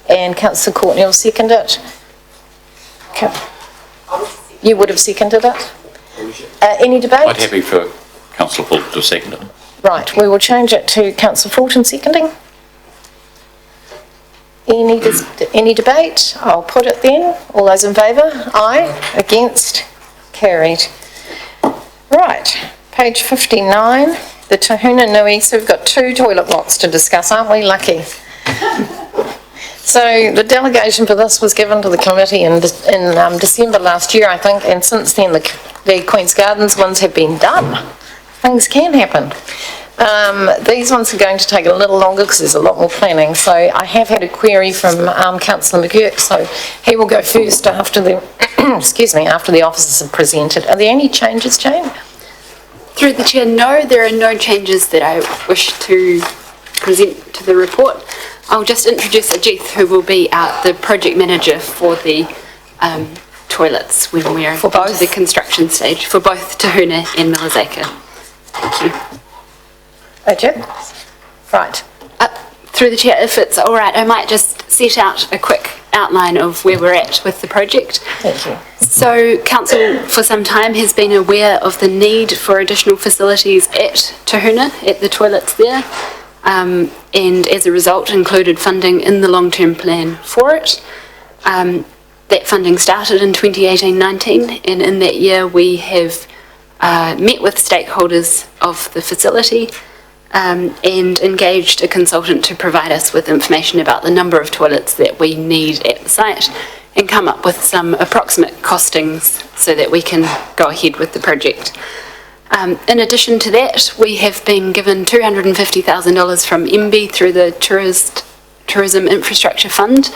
And Councillor Courtney will second it. You would have seconded it? Any debate? Quite happy for Councillor Fulton to second it. Right, we will change it to Councillor Fulton seconding. Any debate? I'll put it then. All those in favour? Aye. Against? Carried. Right, page 59. the Tahuna Nui, so we've got 2 toilet blocks to discuss, aren't we lucky? So the delegation for this was given to the committee in December last year, I think, and since then the Queen's Gardens ones have been done. Things can happen. These ones are going to take a little longer because there's a lot more planning. So I have had a query from Councillor McGurk, so he will go first after the, excuse me, after the officers have presented. Are there any changes, Jane? Through the chair, no, there are no changes that I wish to present to the report. I'll just introduce Ajith, who will be the project manager for the toilets when we're into the construction stage for both Tahuna and Milazeka. Thank you. Ajith? Right. Through the chair, if it's all right, I might just set out a quick outline of where we're at with the project. Thank you. So Council for some time has been aware of the need for additional facilities at Tahuna, at the toilets there, and as a result included funding in the long-term plan for it. That funding started in 2018-19, and in that year we have met with stakeholders of the facility and engaged a consultant to provide us with information about the number of toilets that we need at the site and come up with some approximate costings so that we can go ahead with the project. In addition to that, we have been given $250,000 from MB through the Tourism Infrastructure Fund,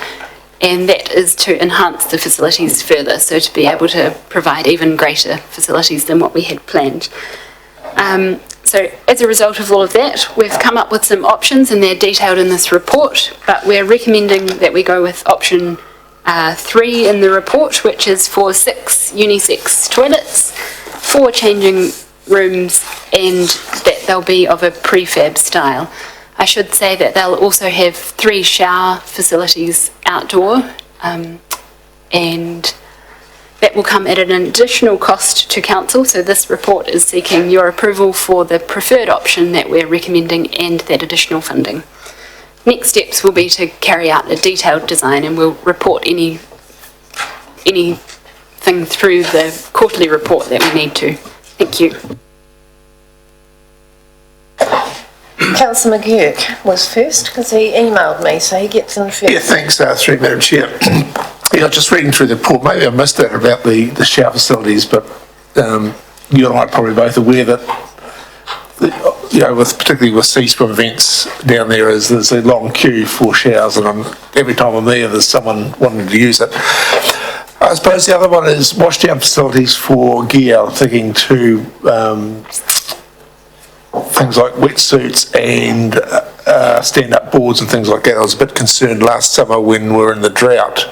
and that is to enhance the facilities further, so to be able to provide even greater facilities than what we had planned. So as a result of all of that, we've come up with some options and they're detailed in this report, but we're recommending that we go with option 3 in the report, which is for 6 unisex toilets, 4 changing rooms, and that they'll be of a prefab style. I should say that they'll also have 3 shower facilities outdoor, and that will come at an additional cost to council, so this report is seeking your approval for the preferred option that we're recommending and that additional funding. Next steps will be to carry out a detailed design, and we'll report anything through the quarterly report that we need to. Thank you. Councillor McGurk was first because he emailed me, so he gets in first. Yeah, thanks, through Madam Chair. Yeah, just reading through the report, maybe I missed that about the shower facilities, but you and I are probably both aware that, particularly with sea swim events down there, there's a long queue for showers, and every time I'm there, there's someone wanting to use it. I suppose the other one is washdown facilities for gear. I'm thinking to things like wetsuits and stand-up boards and things like that. I was a bit concerned last summer when we were in the drought.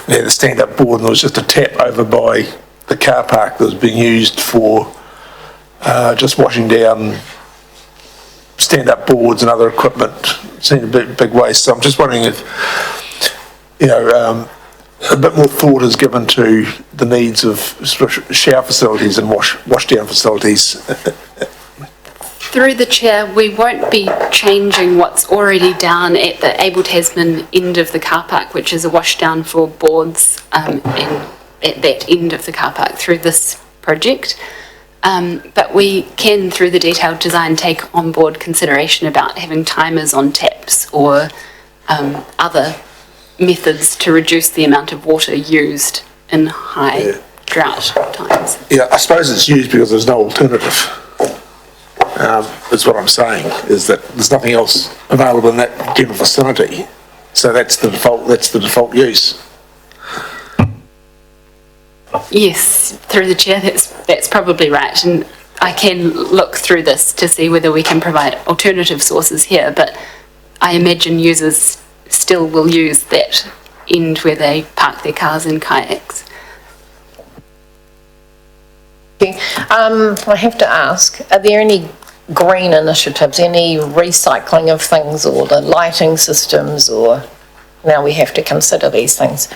We had a stand-up board and there was just a tap over by the car park that was being used for just washing down stand-up boards and other equipment. It seemed a big waste. So I'm just wondering if, a bit more thought is given to the needs of shower facilities and washdown facilities. Through the chair, we won't be changing what's already down at the Abel Tasman end of the car park, which is a washdown for boards at that end of the car park through this project. But we can, through the detailed design, take on board consideration about having timers on taps or other methods to reduce the amount of water used in high drought times. Yeah, I suppose it's used because there's no alternative. Is what I'm saying, is that there's nothing else available in that general vicinity. So that's the default use. Yes, through the chair, that's probably right. And I can look through this to see whether we can provide alternative sources here, but I imagine users still will use that end where they park their cars and kayaks. I have to ask, are there any green initiatives, any recycling of things or the lighting systems, or now we have to consider these things?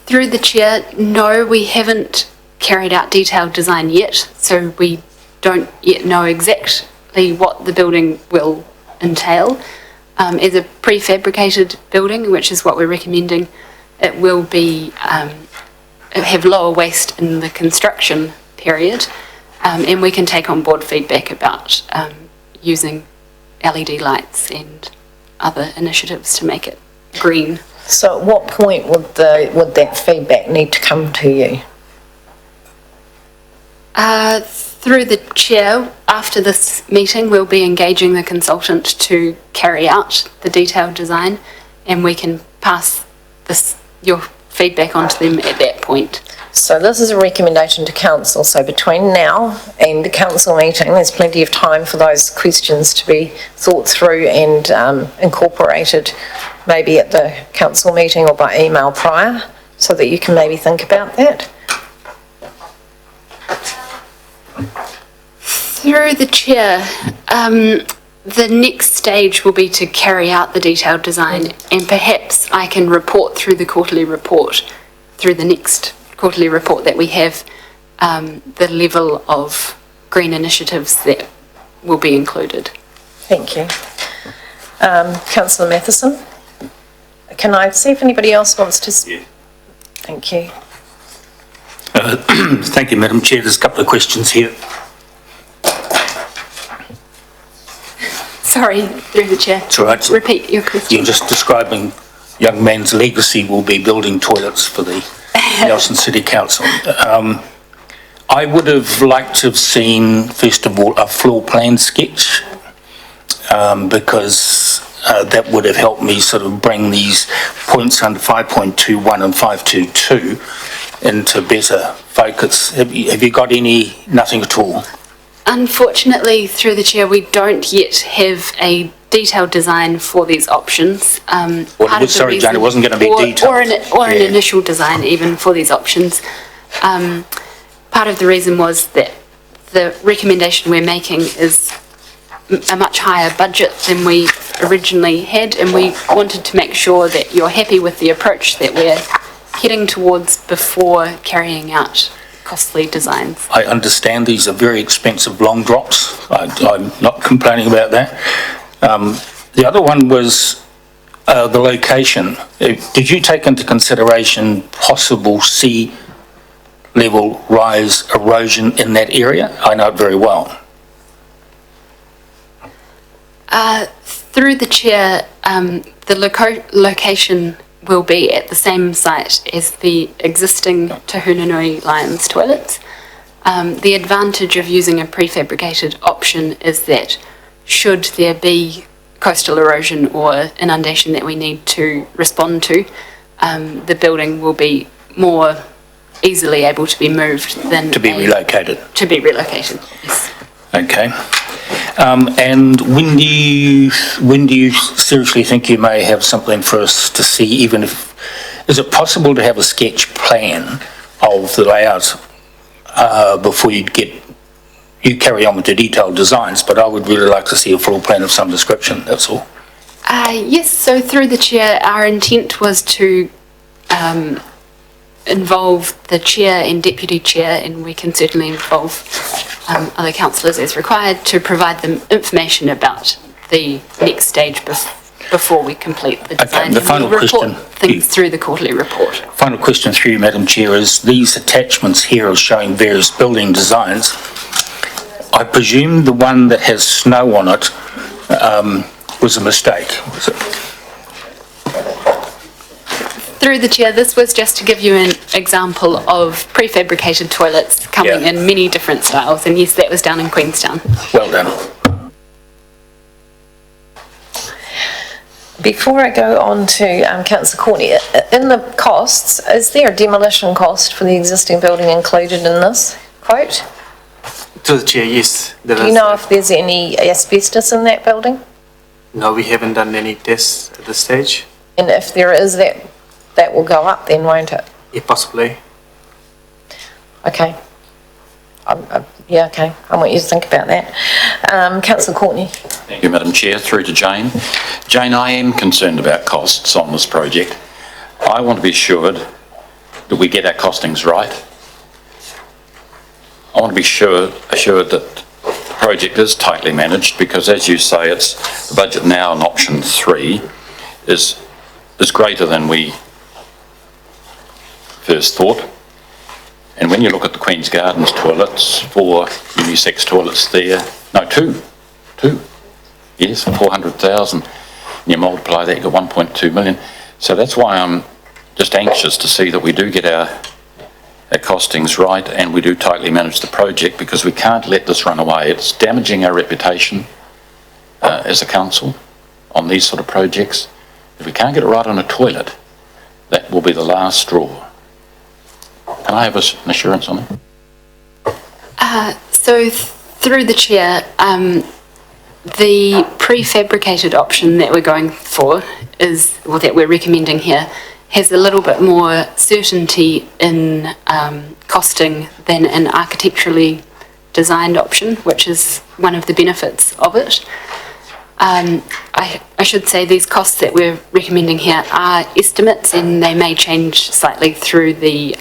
Through the chair, no, we haven't carried out detailed design yet, so we don't yet know exactly what the building will entail. As a prefabricated building, which is what we're recommending, it will be have lower waste in the construction period, And we can take on board feedback about using LED lights and other initiatives to make it green. So at what point would that feedback need to come to you? Through the chair, after this meeting, we'll be engaging the consultant to carry out the detailed design, and we can pass your feedback on to them at that point. So this is a recommendation to council, so between now and the council meeting, there's plenty of time for those questions to be thought through and incorporated maybe at the council meeting or by email prior, so that you can maybe think about that. Through the chair, the next stage will be to carry out the detailed design, and perhaps I can report through the quarterly report, through the next quarterly report that we have, the level of green initiatives that will be included. Thank you. Councillor Matheson? Can I see if anybody else wants to? Yeah. Thank you. Thank you, Madam Chair. There's a couple of questions here. Sorry, through the chair. It's all right. Repeat your question. You're just describing young man's legacy will be building toilets for the Nelson City Council. I would have liked to have seen, first of all, a floor plan sketch, because that would have helped me sort of bring these points under 5.21 and 5.22 into better focus. Have you got nothing at all? Unfortunately, through the chair, we don't yet have a detailed design for these options. Sorry, Jane, it wasn't going to be detailed. Or an initial design even for these options. Part of the reason was that the recommendation we're making is a much higher budget than we originally had, and we wanted to make sure that you're happy with the approach that we're heading towards before carrying out costly designs. I understand these are very expensive long drops. I'm not complaining about that. The other one was the location. Did you take into consideration possible sea level rise erosion in that area? I know it very well. Through the chair, the location will be at the same site as the existing Te Hunanui Lions toilets. The advantage of using a prefabricated option is that should there be coastal erosion or inundation that we need to respond to, the building will be more easily able to be moved than... To be relocated. To be relocated, yes. Okay. And when do you seriously think you may have something for us to see, even if, is it possible to have a sketch plan of the layout before you carry on with the detailed designs, but I would really like to see a floor plan of some description, that's all. Yes, so through the chair, our intent was to involve the chair and deputy chair, and we can certainly involve other councillors as required to provide them information about the next stage before we complete the design. Okay, the final question. Things through the quarterly report. Final question through you, Madam Chair, is these attachments here are showing various building designs. I presume the one that has snow on it was a mistake, was it? Through the chair, this was just to give you an example of prefabricated toilets coming in many different styles, and yes, that was down in Queenstown. Well done. Before I go on to Councillor Courtney, in the costs, is there a demolition cost for the existing building included in this quote? To the chair, yes. Do you know if there's any asbestos in that building? No, we haven't done any tests at this stage. And if there is, that will go up then, won't it? Yeah, possibly. Okay. Yeah, okay. I want you to think about that. Councillor Courtney. Thank you, Madam Chair. Through to Jane. Jane, I am concerned about costs on this project. I want to be assured that we get our costings right. I want to be assured that the project is tightly managed, because as you say, it's the budget now in option 3 is greater than we first thought. And when you look at the Queen's Gardens toilets, 4 unisex toilets there, no, two, yes, 400,000. And you multiply that, you get 1.2 million. So that's why I'm just anxious to see that we do get our costings right and we do tightly manage the project, because we can't let this run away. It's damaging our reputation as a council on these sort of projects. If we can't get it right on a toilet, that will be the last straw. Can I have an assurance on that? So through the chair, the prefabricated option that we're going for is, or that we're recommending here, has a little bit more certainty in costing than an architecturally designed option, which is one of the benefits of it. I should say these costs that we're recommending here are estimates, and they may change slightly through the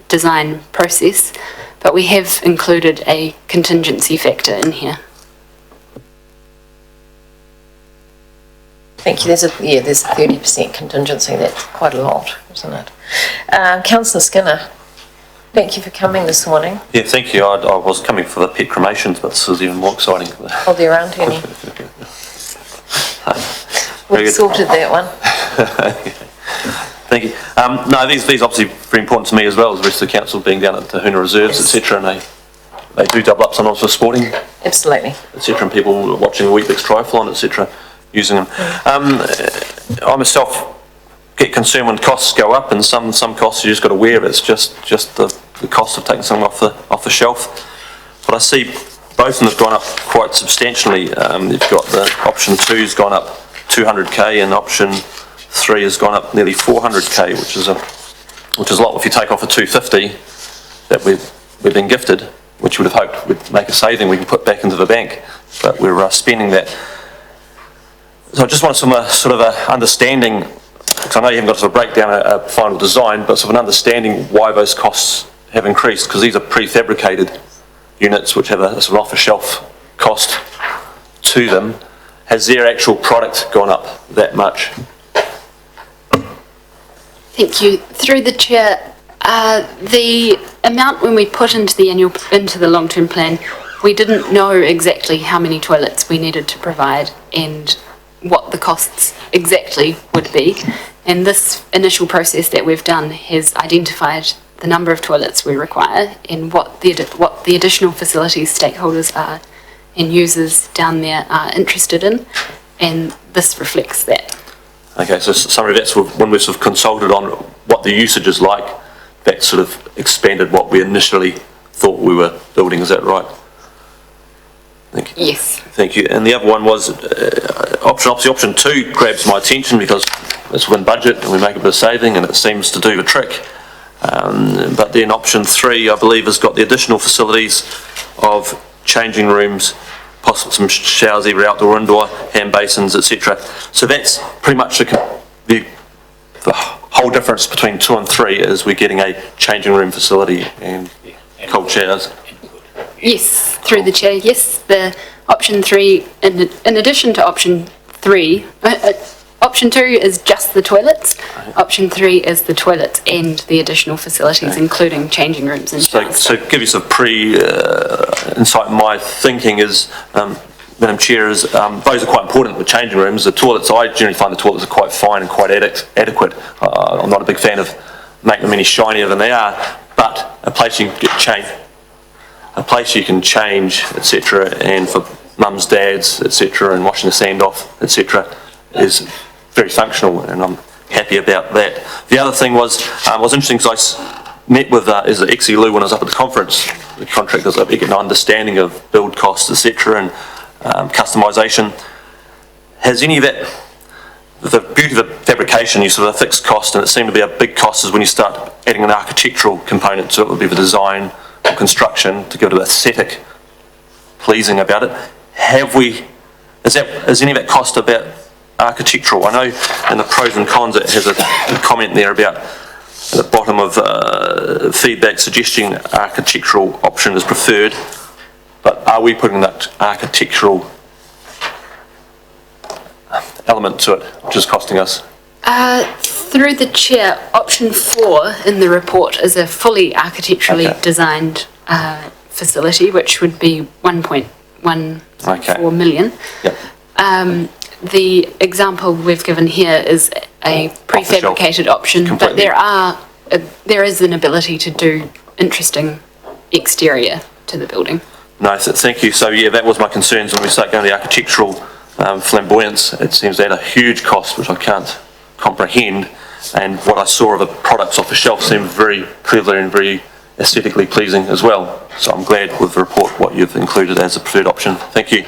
design process, but we have included a contingency factor in here. Thank you. There's a 30% contingency. That's quite a lot, isn't it? Councillor Skinner, thank you for coming this morning. Yeah, thank you. I was coming for the pet cremations, but this is even more exciting. Oh, there aren't any. We've sorted that one. Thank you. No, these obviously very important to me as well as the rest of the council, being down at the Hoona Reserves, etc. And they do double up sometimes for sporting. Absolutely. Etc. And people watching the Weet-Bix Triathlon, etc. using them. I myself get concerned when costs go up, and some costs you just got to wear. It's just the cost of taking something off the shelf. But I see both of them have gone up quite substantially. You've got the option 2's gone up 200k, and option 3 has gone up nearly 400k, which is a lot. If you take off a 250 that we've been gifted, which you would have hoped would make a saving we can put back into the bank, but we're spending that. So I just want some sort of a understanding, because I know you haven't got to sort of break down a final design, but sort of an understanding why those costs have increased, because these are prefabricated units which have a sort of off-the-shelf cost to them. Has their actual product gone up that much? Thank you. Through the chair, the amount when we put into the long-term plan, we didn't know exactly how many toilets we needed to provide and what the costs exactly would be. And this initial process that we've done has identified the number of toilets we require and what the additional facilities stakeholders are and users down there are interested in, and this reflects that. Okay, so some of that's when we've sort of consulted on what the usage is like, that sort of expanded what we initially thought we were building. Is that right? Thank you. Yes. Thank you. And the other one was option 2 grabs my attention because it's within budget and we make a bit of saving and it seems to do the trick. But then option 3, I believe, has got the additional facilities of changing rooms, possibly some showers either outdoor or indoor, hand basins, etc. So that's pretty much the whole difference between 2 and 3 is we're getting a changing room facility and cold showers. Yes, through the chair, yes. The option 3, in addition to option 3, option 2 is just the toilets. Option 3 is the toilets and the additional facilities, including changing rooms and showers. So give you some insight. My thinking is, Madam Chair, is those are quite important with changing rooms. The toilets, I generally find the toilets are quite fine and quite adequate. I'm not a big fan of making them any shinier than they are, but a place you can get changed. A place you can change, etc., and for mums, dads, etc., and washing the sand off, etc., is very functional, and I'm happy about that. The other thing was interesting because I met with is Exi Lou when I was up at the conference. The contractors up, you get an understanding of build costs, etc., and customisation. Has any of that? The beauty of the fabrication, you sort of a fixed cost, and it seemed to be a big cost is when you start adding an architectural component to it, would be the design or construction to give it an aesthetic pleasing about it. Is any of that cost about architectural? I know in the pros and cons it has a comment there about at the bottom of feedback suggesting architectural option is preferred, but are we putting that architectural element to it which is costing us? Through the chair, option 4 in the report is a fully architecturally designed facility, which would be 1.14 million. Yep. The example we've given here is a prefabricated option, Completely. but there is an ability to do interesting exterior to the building. No, thank you. So yeah, that was my concerns when we start going to the architectural flamboyance. It seems they had a huge cost, which I can't comprehend. And what I saw of the products off the shelf seemed very clever and very aesthetically pleasing as well. So I'm glad with the report what you've included as a preferred option. Thank you.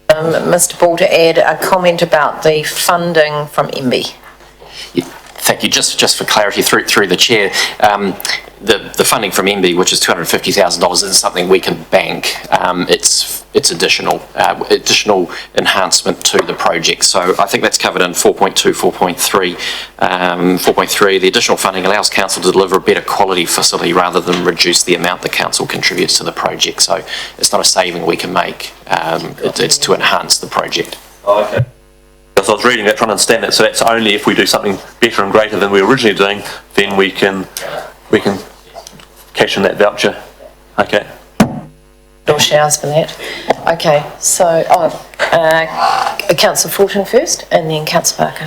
Mr. Ball, to add a comment about the funding from MB. Thank you. Just for clarity, through the chair, the funding from MB, which is $250,000, isn't something we can bank. It's additional enhancement to the project. So I think that's covered in 4.2, 4.3. 4.3, the additional funding allows council to deliver a better quality facility rather than reduce the amount the council contributes to the project. So it's not a saving we can make. It's to enhance the project. Oh, okay. Because I was reading that, trying to understand that, so that's only if we do something better and greater than we were originally doing, then we can cash in that voucher. Okay. Or showers for that. Okay, so, Councillor Fulton first, and then Councillor Parker.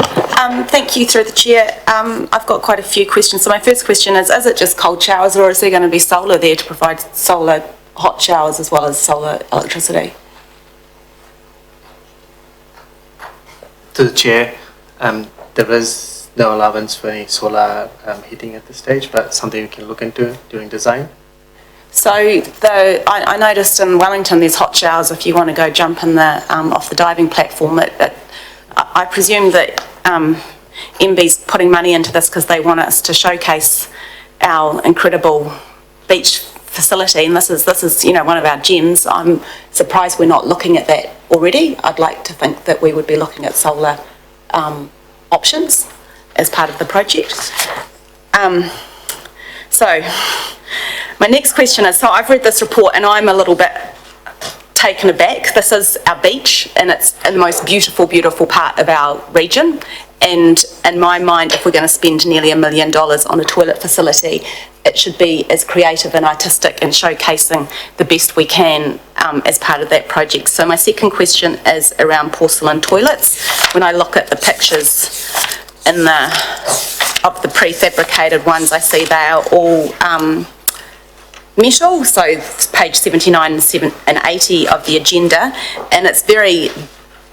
Thank you, through the chair. I've got quite a few questions. So my first question is it just cold showers, or is there going to be solar there to provide solar hot showers as well as solar electricity? To the chair, there is no allowance for any solar heating at this stage, but something we can look into during design. So I noticed in Wellington there's hot showers if you want to go jump in the off the diving platform. I presume that MB's putting money into this because they want us to showcase our incredible beach facility, and this is one of our gems. I'm surprised we're not looking at that already. I'd like to think that we would be looking at solar options as part of the project. So my next question is, so I've read this report and I'm a little bit taken aback. This is our beach and it's in the most beautiful, beautiful part of our region. And in my mind, if we're going to spend nearly $1 million on a toilet facility, it should be as creative and artistic and showcasing the best we can as part of that project. So my second question is around porcelain toilets. When I look at the pictures of the prefabricated ones, I see they are all metal, so it's page 79 and 80 of the agenda, and it's very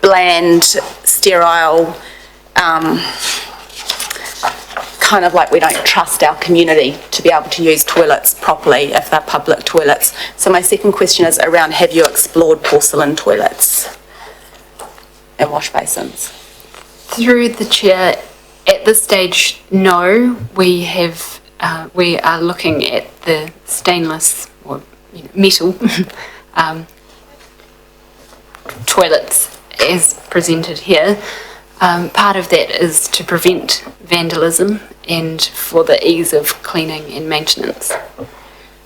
bland, sterile, kind of like we don't trust our community to be able to use toilets properly if they're public toilets. So my second question is around, have you explored porcelain toilets and wash basins? Through the chair, at this stage, no. We are looking at the stainless or metal toilets as presented here. Part of that is to prevent vandalism and for the ease of cleaning and maintenance.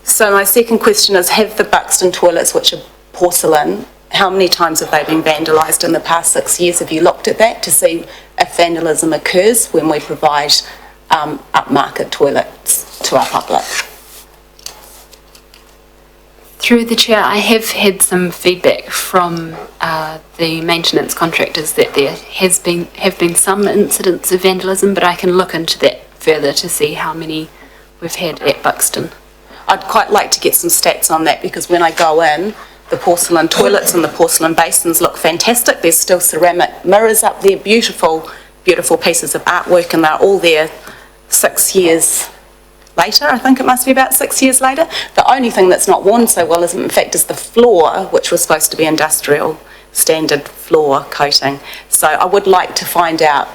So my second question is, have the Buxton toilets, which are porcelain, how many times have they been vandalised in the past 6 years? Have you looked at that to see if vandalism occurs when we provide upmarket toilets to our public? Through the chair, I have had some feedback from the maintenance contractors that there have been some incidents of vandalism, but I can look into that further to see how many we've had at Buxton. I'd quite like to get some stats on that, because when I go in, the porcelain toilets and the porcelain basins look fantastic. There's still ceramic mirrors up there, beautiful, beautiful pieces of artwork, and they're all there 6 years later. I think it must be about 6 years later. The only thing that's not worn so well is, in fact, is the floor, which was supposed to be industrial standard floor coating. So I would like to find out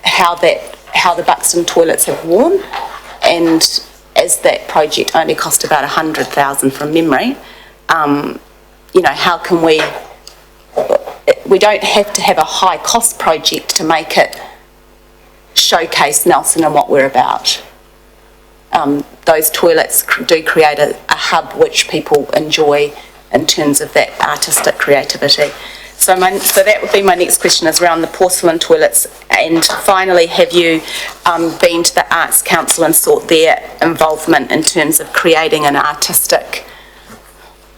how the Buxton toilets have worn, and as that project only cost about $100,000 from memory, how can we don't have to have a high cost project to make it showcase Nelson and what we're about. Those toilets do create a hub which people enjoy in terms of that artistic creativity. So that would be my next question, is around the porcelain toilets. And finally, have you been to the Arts Council and sought their involvement in terms of creating an artistic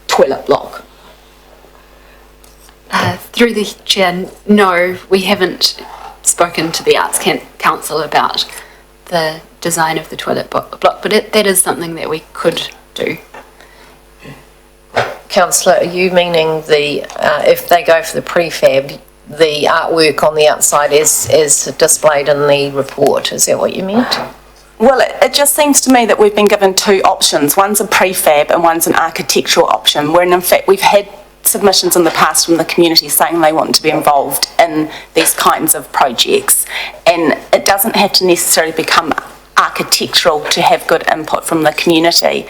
toilet block? Through the chair, no, we haven't spoken to the Arts Council about the design of the toilet block, but that is something that we could do. Councillor, are you meaning if they go for the prefab, the artwork on the outside is displayed in the report? Is that what you meant? Well, it just seems to me that we've been given two options. One's a prefab and one's an architectural option, when in fact we've had submissions in the past from the community saying they want to be involved in these kinds of projects. And it doesn't have to necessarily become architectural to have good input from the community.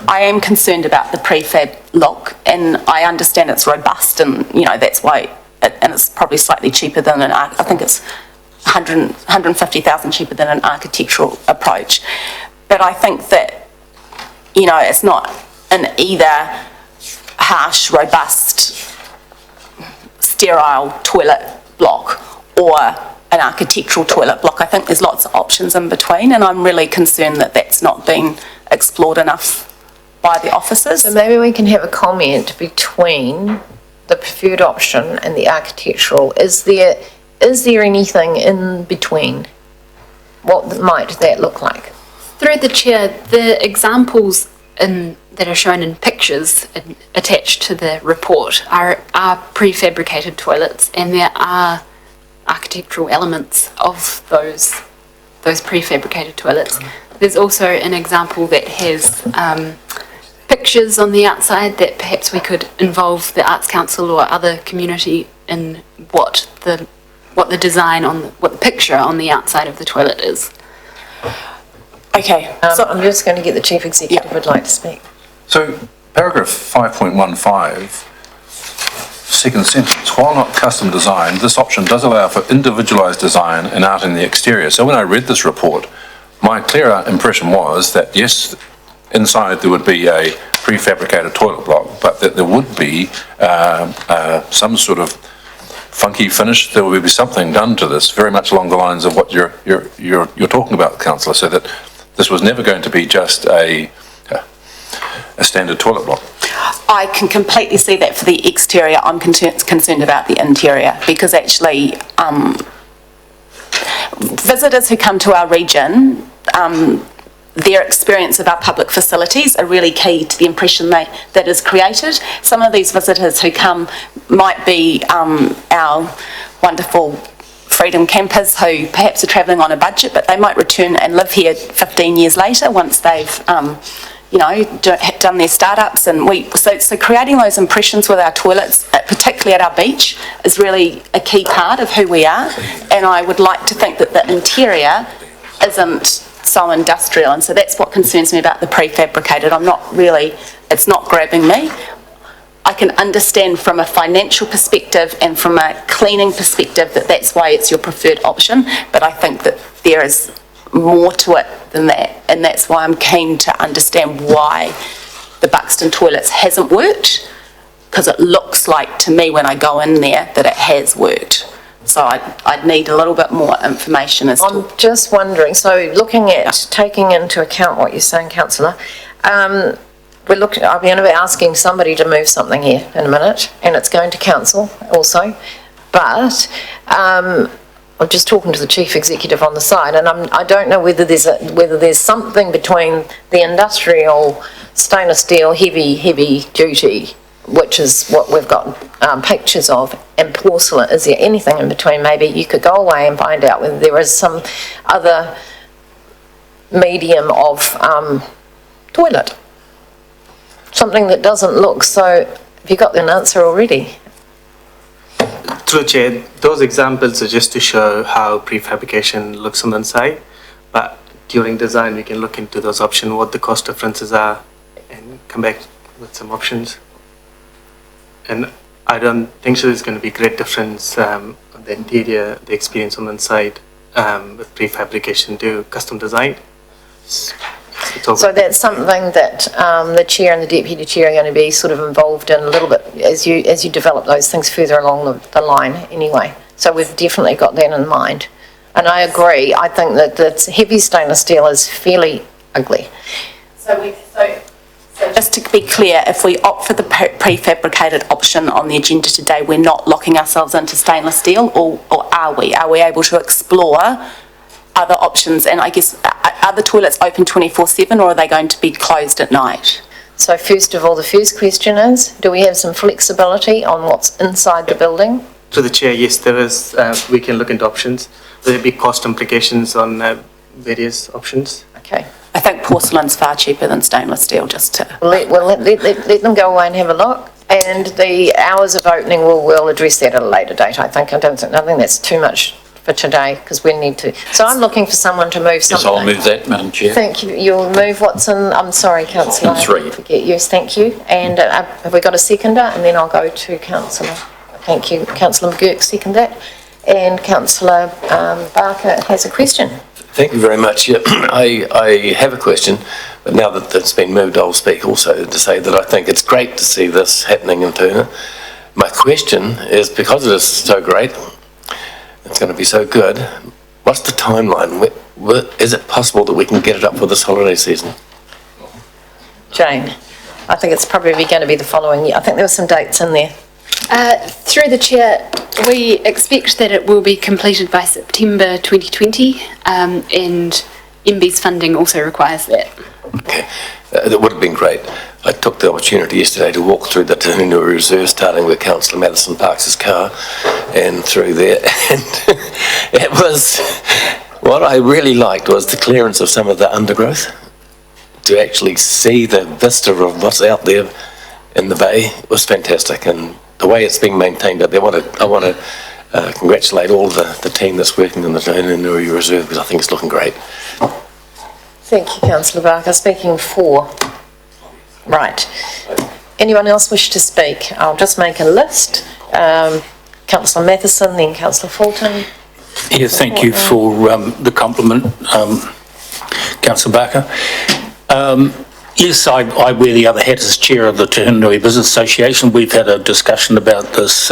I am concerned about the prefab look, and I understand it's robust, and that's why, and it's probably slightly cheaper than I think it's 150,000 cheaper than an architectural approach. But I think that, it's not an either harsh, robust, sterile toilet block or an architectural toilet block. I think there's lots of options in between, and I'm really concerned that that's not been explored enough by the officers. So maybe we can have a comment between the preferred option and the architectural. Is there anything in between? What might that look like? Through the chair, the examples that are shown in pictures attached to the report are prefabricated toilets, and there are architectural elements of those prefabricated toilets. There's also an example that has pictures on the outside that perhaps we could involve the Arts Council or other community in what the design what the picture on the outside of the toilet is. Okay, so I'm just going to get the Chief Executive would like to speak. So paragraph 5.15, second sentence, while not custom designed, this option does allow for individualised design and art in the exterior. So when I read this report, my clearer impression was that yes, inside there would be a prefabricated toilet block, but that there would be some sort of funky finish. There would be something done to this, very much along the lines of what you're talking about, Councillor, so that this was never going to be just a standard toilet block. I can completely see that for the exterior. I'm concerned about the interior, because actually visitors who come to our region, their experience of our public facilities are really key to the impression that is created. Some of these visitors who come might be our wonderful freedom campers who perhaps are travelling on a budget, but they might return and live here 15 years later once they've done their startups. And so creating those impressions with our toilets, particularly at our beach, is really a key part of who we are. And I would like to think that the interior isn't so industrial, and so that's what concerns me about the prefabricated. It's not grabbing me. I can understand from a financial perspective and from a cleaning perspective that that's why it's your preferred option, but I think that there is more to it than that, and that's why I'm keen to understand why the Buxton toilets hasn't worked, because it looks like to me when I go in there that it has worked. So I'd need a little bit more information as to... I'm just wondering, so looking at, taking into account what you're saying, Councillor, I'm going to be asking somebody to move something here in a minute, and it's going to Council also, but I'm just talking to the Chief Executive on the side, and I don't know whether there's something between the industrial stainless steel heavy duty, which is what we've got pictures of, and porcelain. Is there anything in between? Maybe you could go away and find out whether there is some other medium of toilet. Something that doesn't look so... Have you got an answer already? Through Chair, those examples are just to show how prefabrication looks on the inside, but during design we can look into those options, what the cost differences are, and come back with some options. And I don't think so there's going to be great difference on the interior, the experience on the inside with prefabrication to custom design. It's it's all So good. that's something that the chair and the deputy chair are going to be sort of involved in a little bit as you develop those things further along the line anyway. So we've definitely got that in mind. And I agree, I think that the heavy stainless steel is fairly ugly. So just to be clear, if we opt for the prefabricated option on the agenda today, we're not locking ourselves into stainless steel, or are we? Are we able to explore other options? And I guess, are the toilets open 24/7 or are they going to be closed at night? So first of all, the first question is, do we have some flexibility on what's inside the building? To the chair, yes, there is, we can look into options. There'll be cost implications on various options. Okay. I think porcelain's far cheaper than stainless steel, just to... Let them go away and have a look. And the hours of opening, we'll address that at a later date, I think. I think that's too much for today, because we need to... So I'm looking for someone to move something. Yes, I'll move that, Madam Chair. Thank you. You'll move what's in... I'm sorry, councillor. 3. Forget. Yes, thank you. And have we got a seconder? And then I'll go to councillor. Thank you. Councillor McGurk, second that. And councillor Barker has a question. Thank you very much. Yeah, I have a question, but now that it's been moved, I'll speak also to say that I think it's great to see this happening in Turner. My question is, because it is so great, it's going to be so good, what's the timeline? Is it possible that we can get it up for this holiday season? Jane, I think it's probably going to be the following year. I think there were some dates in there. Through the chair, we expect that it will be completed by September 2020, and MB's funding also requires that. Okay, that would have been great. I took the opportunity yesterday to walk through the Tahunui Reserve, starting with Councillor Madison Parks' car and through there, and it was, what I really liked was the clearance of some of the undergrowth. To actually see the vista of what's out there in the bay was fantastic, and the way it's being maintained up there, I want to congratulate all the team that's working in the Tahunui Reserve, because I think it's looking great. Thank you, councillor Barker. Speaking for. Right. Anyone else wish to speak? I'll just make a list. Councillor Matheson, then councillor Fulton. Yeah, thank you for the compliment, Councillor Barker. Yes, I wear the other hat as chair of the Tahunui Business Association. We've had a discussion about this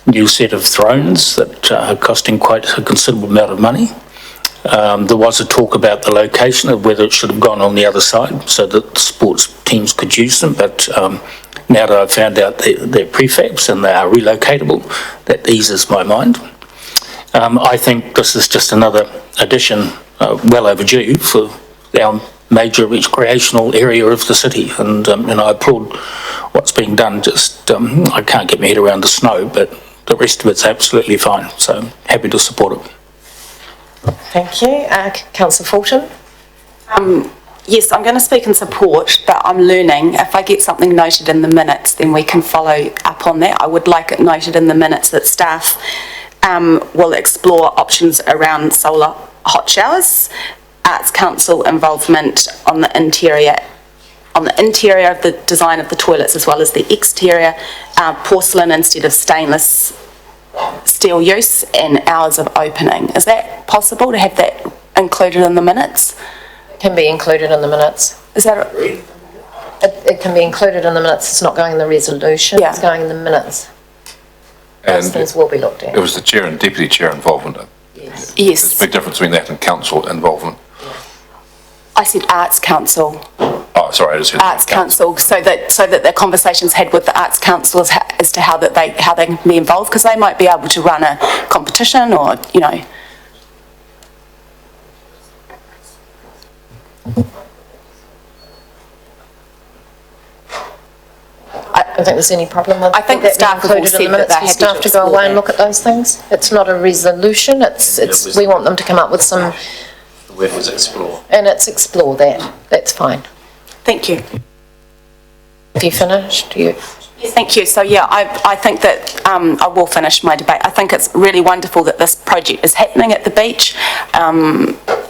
new set of thrones that are costing quite a considerable amount of money. There was a talk about the location of whether it should have gone on the other side so that the sports teams could use them, but now that I've found out they're prefabs and they are relocatable, that eases my mind. I think this is just another addition, well overdue, for our major recreational area of the city, and I applaud what's being done. Just I can't get my head around the snow, but the rest of it's absolutely fine, so happy to support it. Thank you. Councillor Fulton. Yes, I'm going to speak in support, but I'm learning. If I get something noted in the minutes, then we can follow up on that. I would like it noted in the minutes that staff will explore options around solar hot showers, Arts Council involvement on the interior of the design of the toilets as well as the exterior, porcelain instead of stainless steel use, and hours of opening. Is that possible to have that included in the minutes? It can be included in the minutes. Is that it can be included in the minutes. It's not going in the resolution. Yeah. It's going in the minutes. Those things will be looked at. It was the chair and deputy chair involvement. Yes. There's a big difference between that and council involvement. I said Arts Council. Oh, sorry, I just heard Arts Council, so that the conversations had with the Arts Council as to how they can be involved, because they might be able to run a competition, or I don't think there's any problem with. I think that staff have all said that they're happy staff to go away and look at those things. It's not a resolution. It's we want them to come up with some. The word was explore. And it's explore that. That's fine. Thank you. Have you finished? Yes, thank you. So yeah, I think that I will finish my debate. I think it's really wonderful that this project is happening at the beach.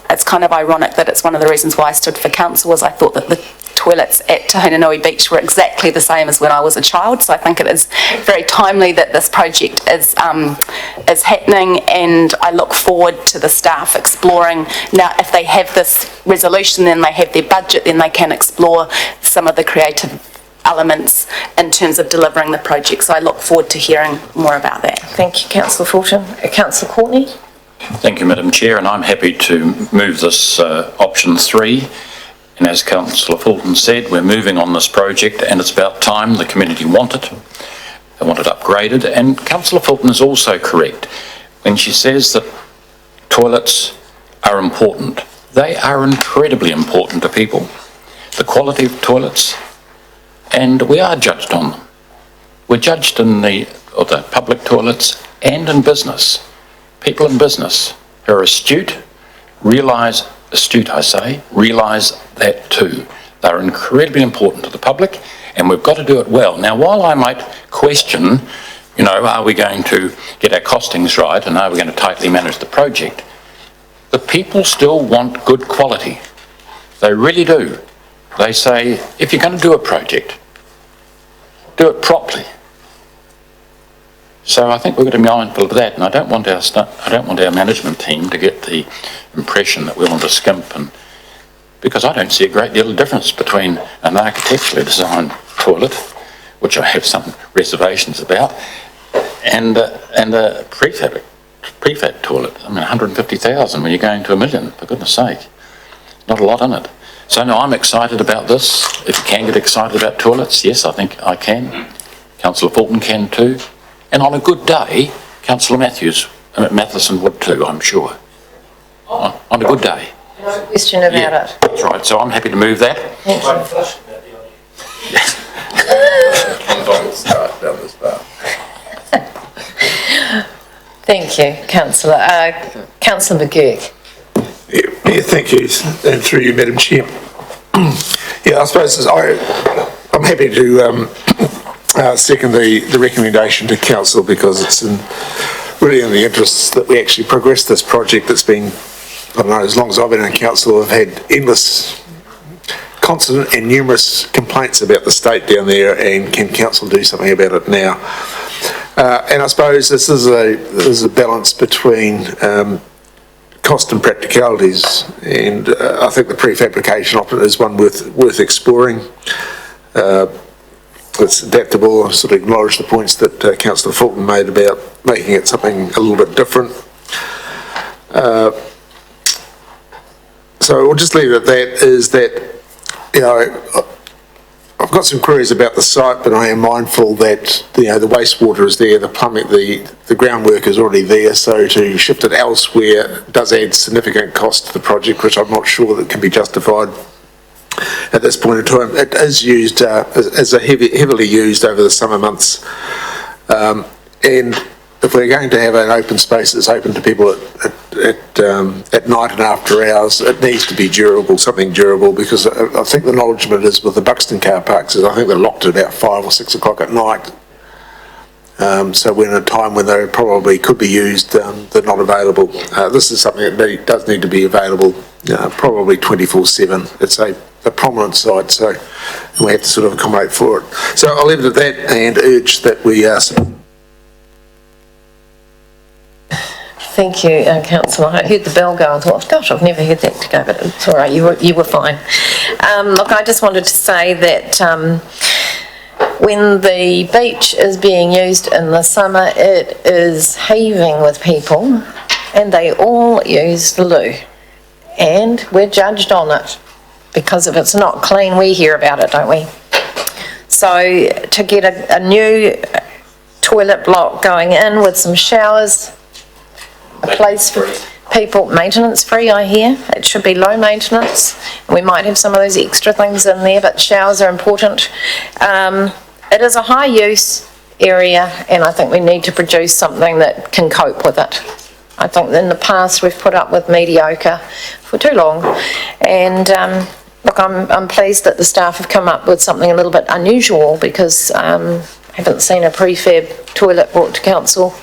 It's kind of ironic that it's one of the reasons why I stood for council, was I thought that toilets at Tahunanui Beach were exactly the same as when I was a child. So I think it is very timely that this project is happening, and I look forward to the staff exploring. Now, if they have this resolution, then they have their budget, then they can explore some of the creative elements in terms of delivering the project. So I look forward to hearing more about that. Thank you, Councillor Fulton. Councillor Courtney? Thank you, Madam Chair, and I'm happy to move this option 3. And as Councillor Fulton said, we're moving on this project, and it's about time the community want it. They want it upgraded, and Councillor Fulton is also correct when she says that toilets are important. They are incredibly important to people. The quality of toilets, and we are judged on them. We're judged in the public toilets and in business. People in business who are astute realise that too. They're incredibly important to the public, and we've got to do it well. Now, while I might question, are we going to get our costings right and are we going to tightly manage the project, the people still want good quality. They really do. They say, if you're going to do a project, do it properly. So I think we've got to be mindful of that, and I don't want our management team to get the impression that we want to skimp, because I don't see a great deal of difference between an architecturally designed toilet, which I have some reservations about, and a prefab toilet. I mean, 150,000 when you're going to $1 million, for goodness sake. Not a lot in it. So no, I'm excited about this. If you can get excited about toilets, yes, I think I can. Councillor Fulton can too. And on a good day, Councillor Matheson would too, I'm sure. On a good day. No question about it. That's right, so I'm happy to move that. Thank you. Thank you, Councillor. Councillor McGurk. Yeah, thank you, and through you, Madam Chair. I suppose I'm happy to second the recommendation to Council, because it's really in the interests that we actually progress this project that's been, I don't know, as long as I've been in Council, I've had endless, constant and numerous complaints about the state down there, and can Council do something about it now? And I suppose this is a balance between cost and practicalities, and I think the prefabrication option is one worth exploring. It's adaptable. I sort of acknowledge the points that Councillor Fulton made about making it something a little bit different. So we'll just leave it at that, is that, I've got some queries about the site, but I am mindful that, the wastewater is there, the plumbing, the groundwork is already there, so to shift it elsewhere does add significant cost to the project, which I'm not sure that can be justified at this point in time. It is used, heavily used over the summer months, and if we're going to have an open space that's open to people at night and after hours, it needs to be durable, something durable, because I think the acknowledgement is with the Buxton car parks is I think they're locked at about 5 or 6 o'clock at night. So when at a time when they probably could be used, they're not available. This is something that does need to be available, probably 24/7. It's a prominent site, so we have to sort of accommodate for it. So I'll leave it at that and urge that we Thank you, Councillor. I heard the bell go and thought, gosh, I've never heard that to go, but it's all right, you were fine. Look, I just wanted to say that when the beach is being used in the summer, it is heaving with people, and they all use the loo. And we're judged on it, because if it's not clean, we hear about it, don't we? So to get a new toilet block going in with some showers, a place for people, maintenance free, I hear. It should be low maintenance. We might have some of those extra things in there, but showers are important. It is a high use area, and I think we need to produce something that can cope with it. I think in the past we've put up with mediocre for too long, and look, I'm pleased that the staff have come up with something a little bit unusual, because I haven't seen a prefab toilet brought to council.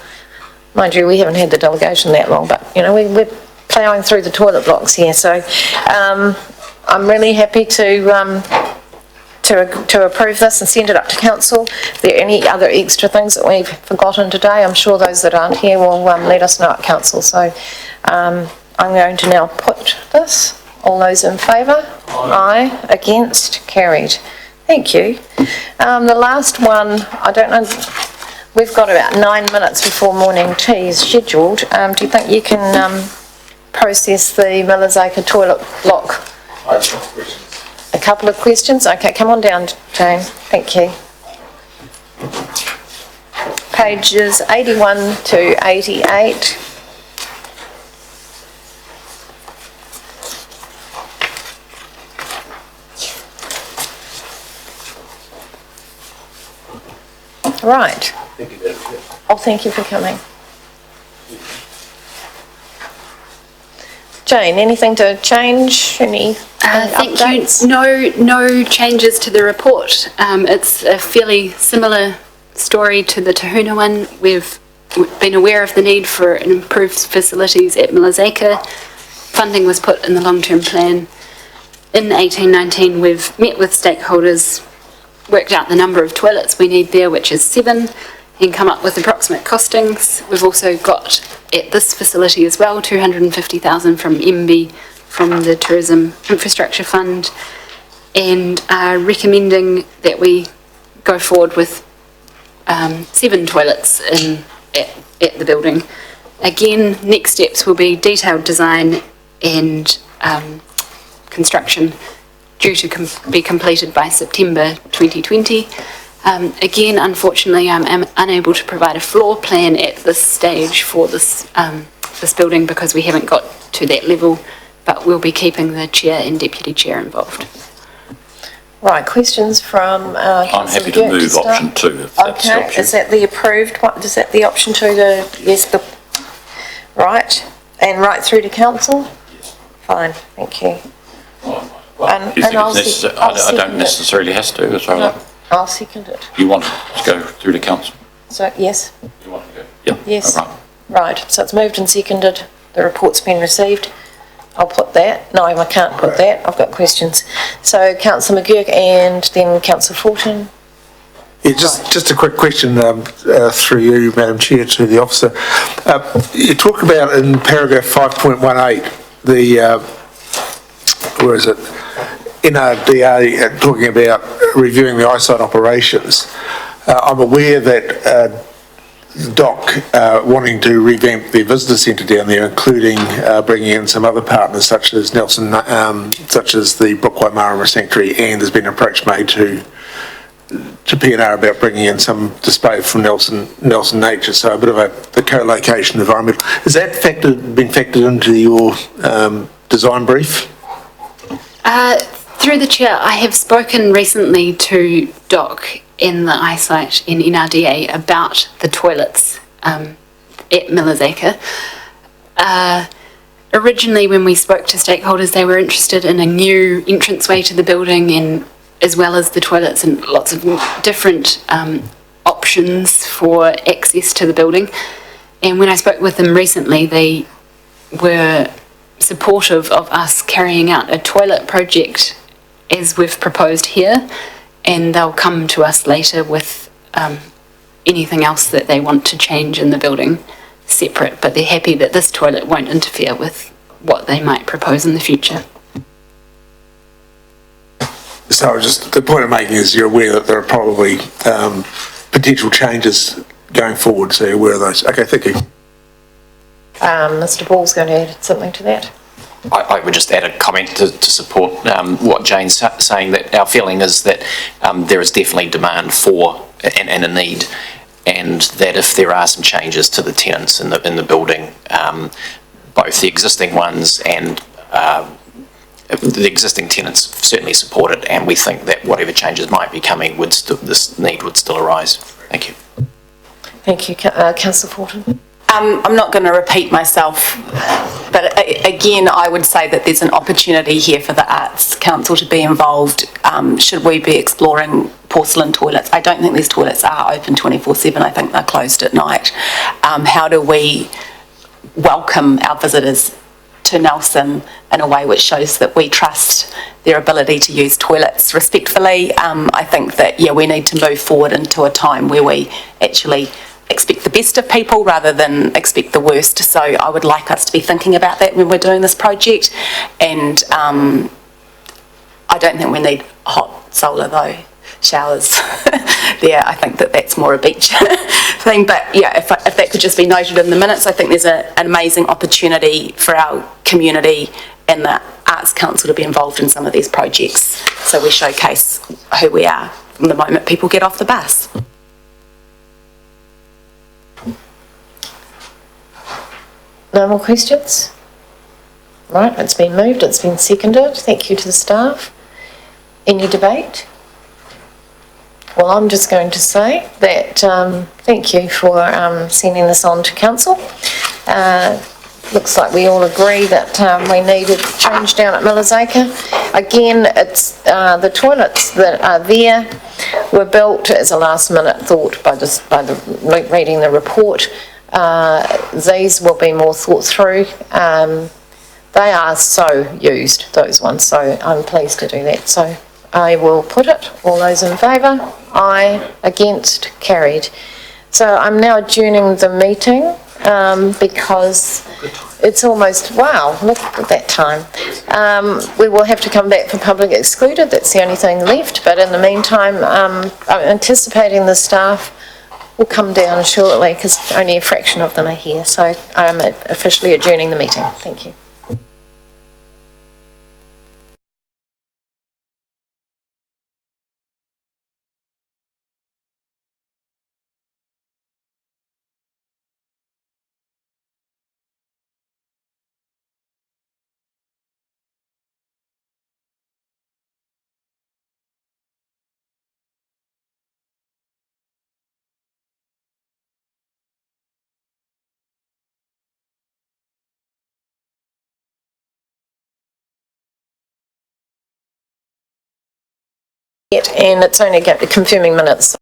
Mind you, we haven't had the delegation that long, but we're ploughing through the toilet blocks here, so I'm really happy to to approve this and send it up to council. Are there any other extra things that we've forgotten today? I'm sure those that aren't here will let us know at council. So I'm going to now put this. All those in favour? Aye. Against? Carried. Thank you. The last one, I don't know, we've got about 9 minutes before morning tea is scheduled. Do you think you can process the Millers Acre toilet block? I have some questions. A couple of questions? Okay, come on down, Jane. Thank you. Pages 81 to 88. Right. Oh, thank you for coming. Jane, anything to change? Any Thank updates? you. No changes to the report. It's a fairly similar story to the Tahuna one. We've been aware of the need for improved facilities at Millers Acre. Funding was put in the long-term plan. In 1819, we've met with stakeholders, worked out the number of toilets we need there, which is 7, and come up with approximate costings. We've also got at this facility as well 250,000 from MB, from the Tourism Infrastructure Fund, and are recommending that we go forward with 7 toilets at the building. Again, next steps will be detailed design and construction, due to be completed by September 2020. Again, unfortunately, I'm unable to provide a floor plan at this stage for this building because we haven't got to that level, but we'll be keeping the chair and deputy chair involved. Right, questions from I'm happy to move option 2 if that's the Okay, option. is that the approved one? Is that the option 2, right, and right through to council? Fine, thank you. Do you think it's necessary? I don't necessarily has to, as well. I'll second it. You want to go through to council? So, yes? You want to go? Yeah. Yes. All right. Right, so it's moved and seconded. The report's been received. I'll put that. No, I can't put that. I've got questions. So Councillor McGurk and then Councillor Fulton. Yeah, just a quick question through you, Madam Chair, to the officer. You talk about in paragraph 5.18, the, where is it? NRDA talking about reviewing the eyesight operations. I'm aware that DOC wanting to revamp their visitor centre down there, including bringing in some other partners such as Nelson, such as the Brook Waimārama Sanctuary, and there's been an approach made to P&R about bringing in some display from Nelson Nature, so a bit of the co-location environment. Has that been factored into your design brief? Through the chair, I have spoken recently to DOC in the eyesight in NRDA about the toilets at Millers Acre. Originally, when we spoke to stakeholders, they were interested in a new entranceway to the building, and as well as the toilets and lots of different options for access to the building. And when I spoke with them recently, they were supportive of us carrying out a toilet project as we've proposed here, and they'll come to us later with anything else that they want to change in the building separate, but they're happy that this toilet won't interfere with what they might propose in the future. So just the point I'm making is you're aware that there are probably potential changes going forward, so you're aware of those. Okay, thank you. Mr. Ball's going to add something to that. I would just add a comment to support what Jane's saying, that our feeling is that there is definitely demand for and a need, and that if there are some changes to the tenants in the building, both the existing ones and the existing tenants certainly support it, and we think that whatever changes might be coming, this need would still arise. Thank you. Thank you, Councillor Fulton. I'm not going to repeat myself, but again, I would say that there's an opportunity here for the Arts Council to be involved. Should we be exploring porcelain toilets? I don't think these toilets are open 24/7. I think they're closed at night. How do we welcome our visitors to Nelson in a way which shows that we trust their ability to use toilets respectfully. I think that, yeah, we need to move forward into a time where we actually expect the best of people rather than expect the worst. So I would like us to be thinking about that when we're doing this project. And I don't think we need hot solar though, showers there. I think that that's more a beach thing. But yeah, if that could just be noted in the minutes, I think there's an amazing opportunity for our community and the Arts Council to be involved in some of these projects. So we showcase who we are from the moment people get off the bus. No more questions? Right, it's been moved, it's been seconded. Thank you to the staff. Any debate? Well, I'm just going to say that thank you for sending this on to council. Looks like we all agree that we need a change down at Millisacre. Again, it's the toilets that are there were built as a last minute thought by reading the report. These will be more thought through. They are so used, those ones, so I'm pleased to do that. So I will put it. All those in favour? Aye. Against? Carried. So I'm now adjourning the meeting because it's almost, wow, look at that time. We will have to come back for public excluded. That's the only thing left. But in the meantime, I'm anticipating the staff will come down shortly because only a fraction of them are here. So I'm officially adjourning the meeting. Thank you. And it's only confirming minutes.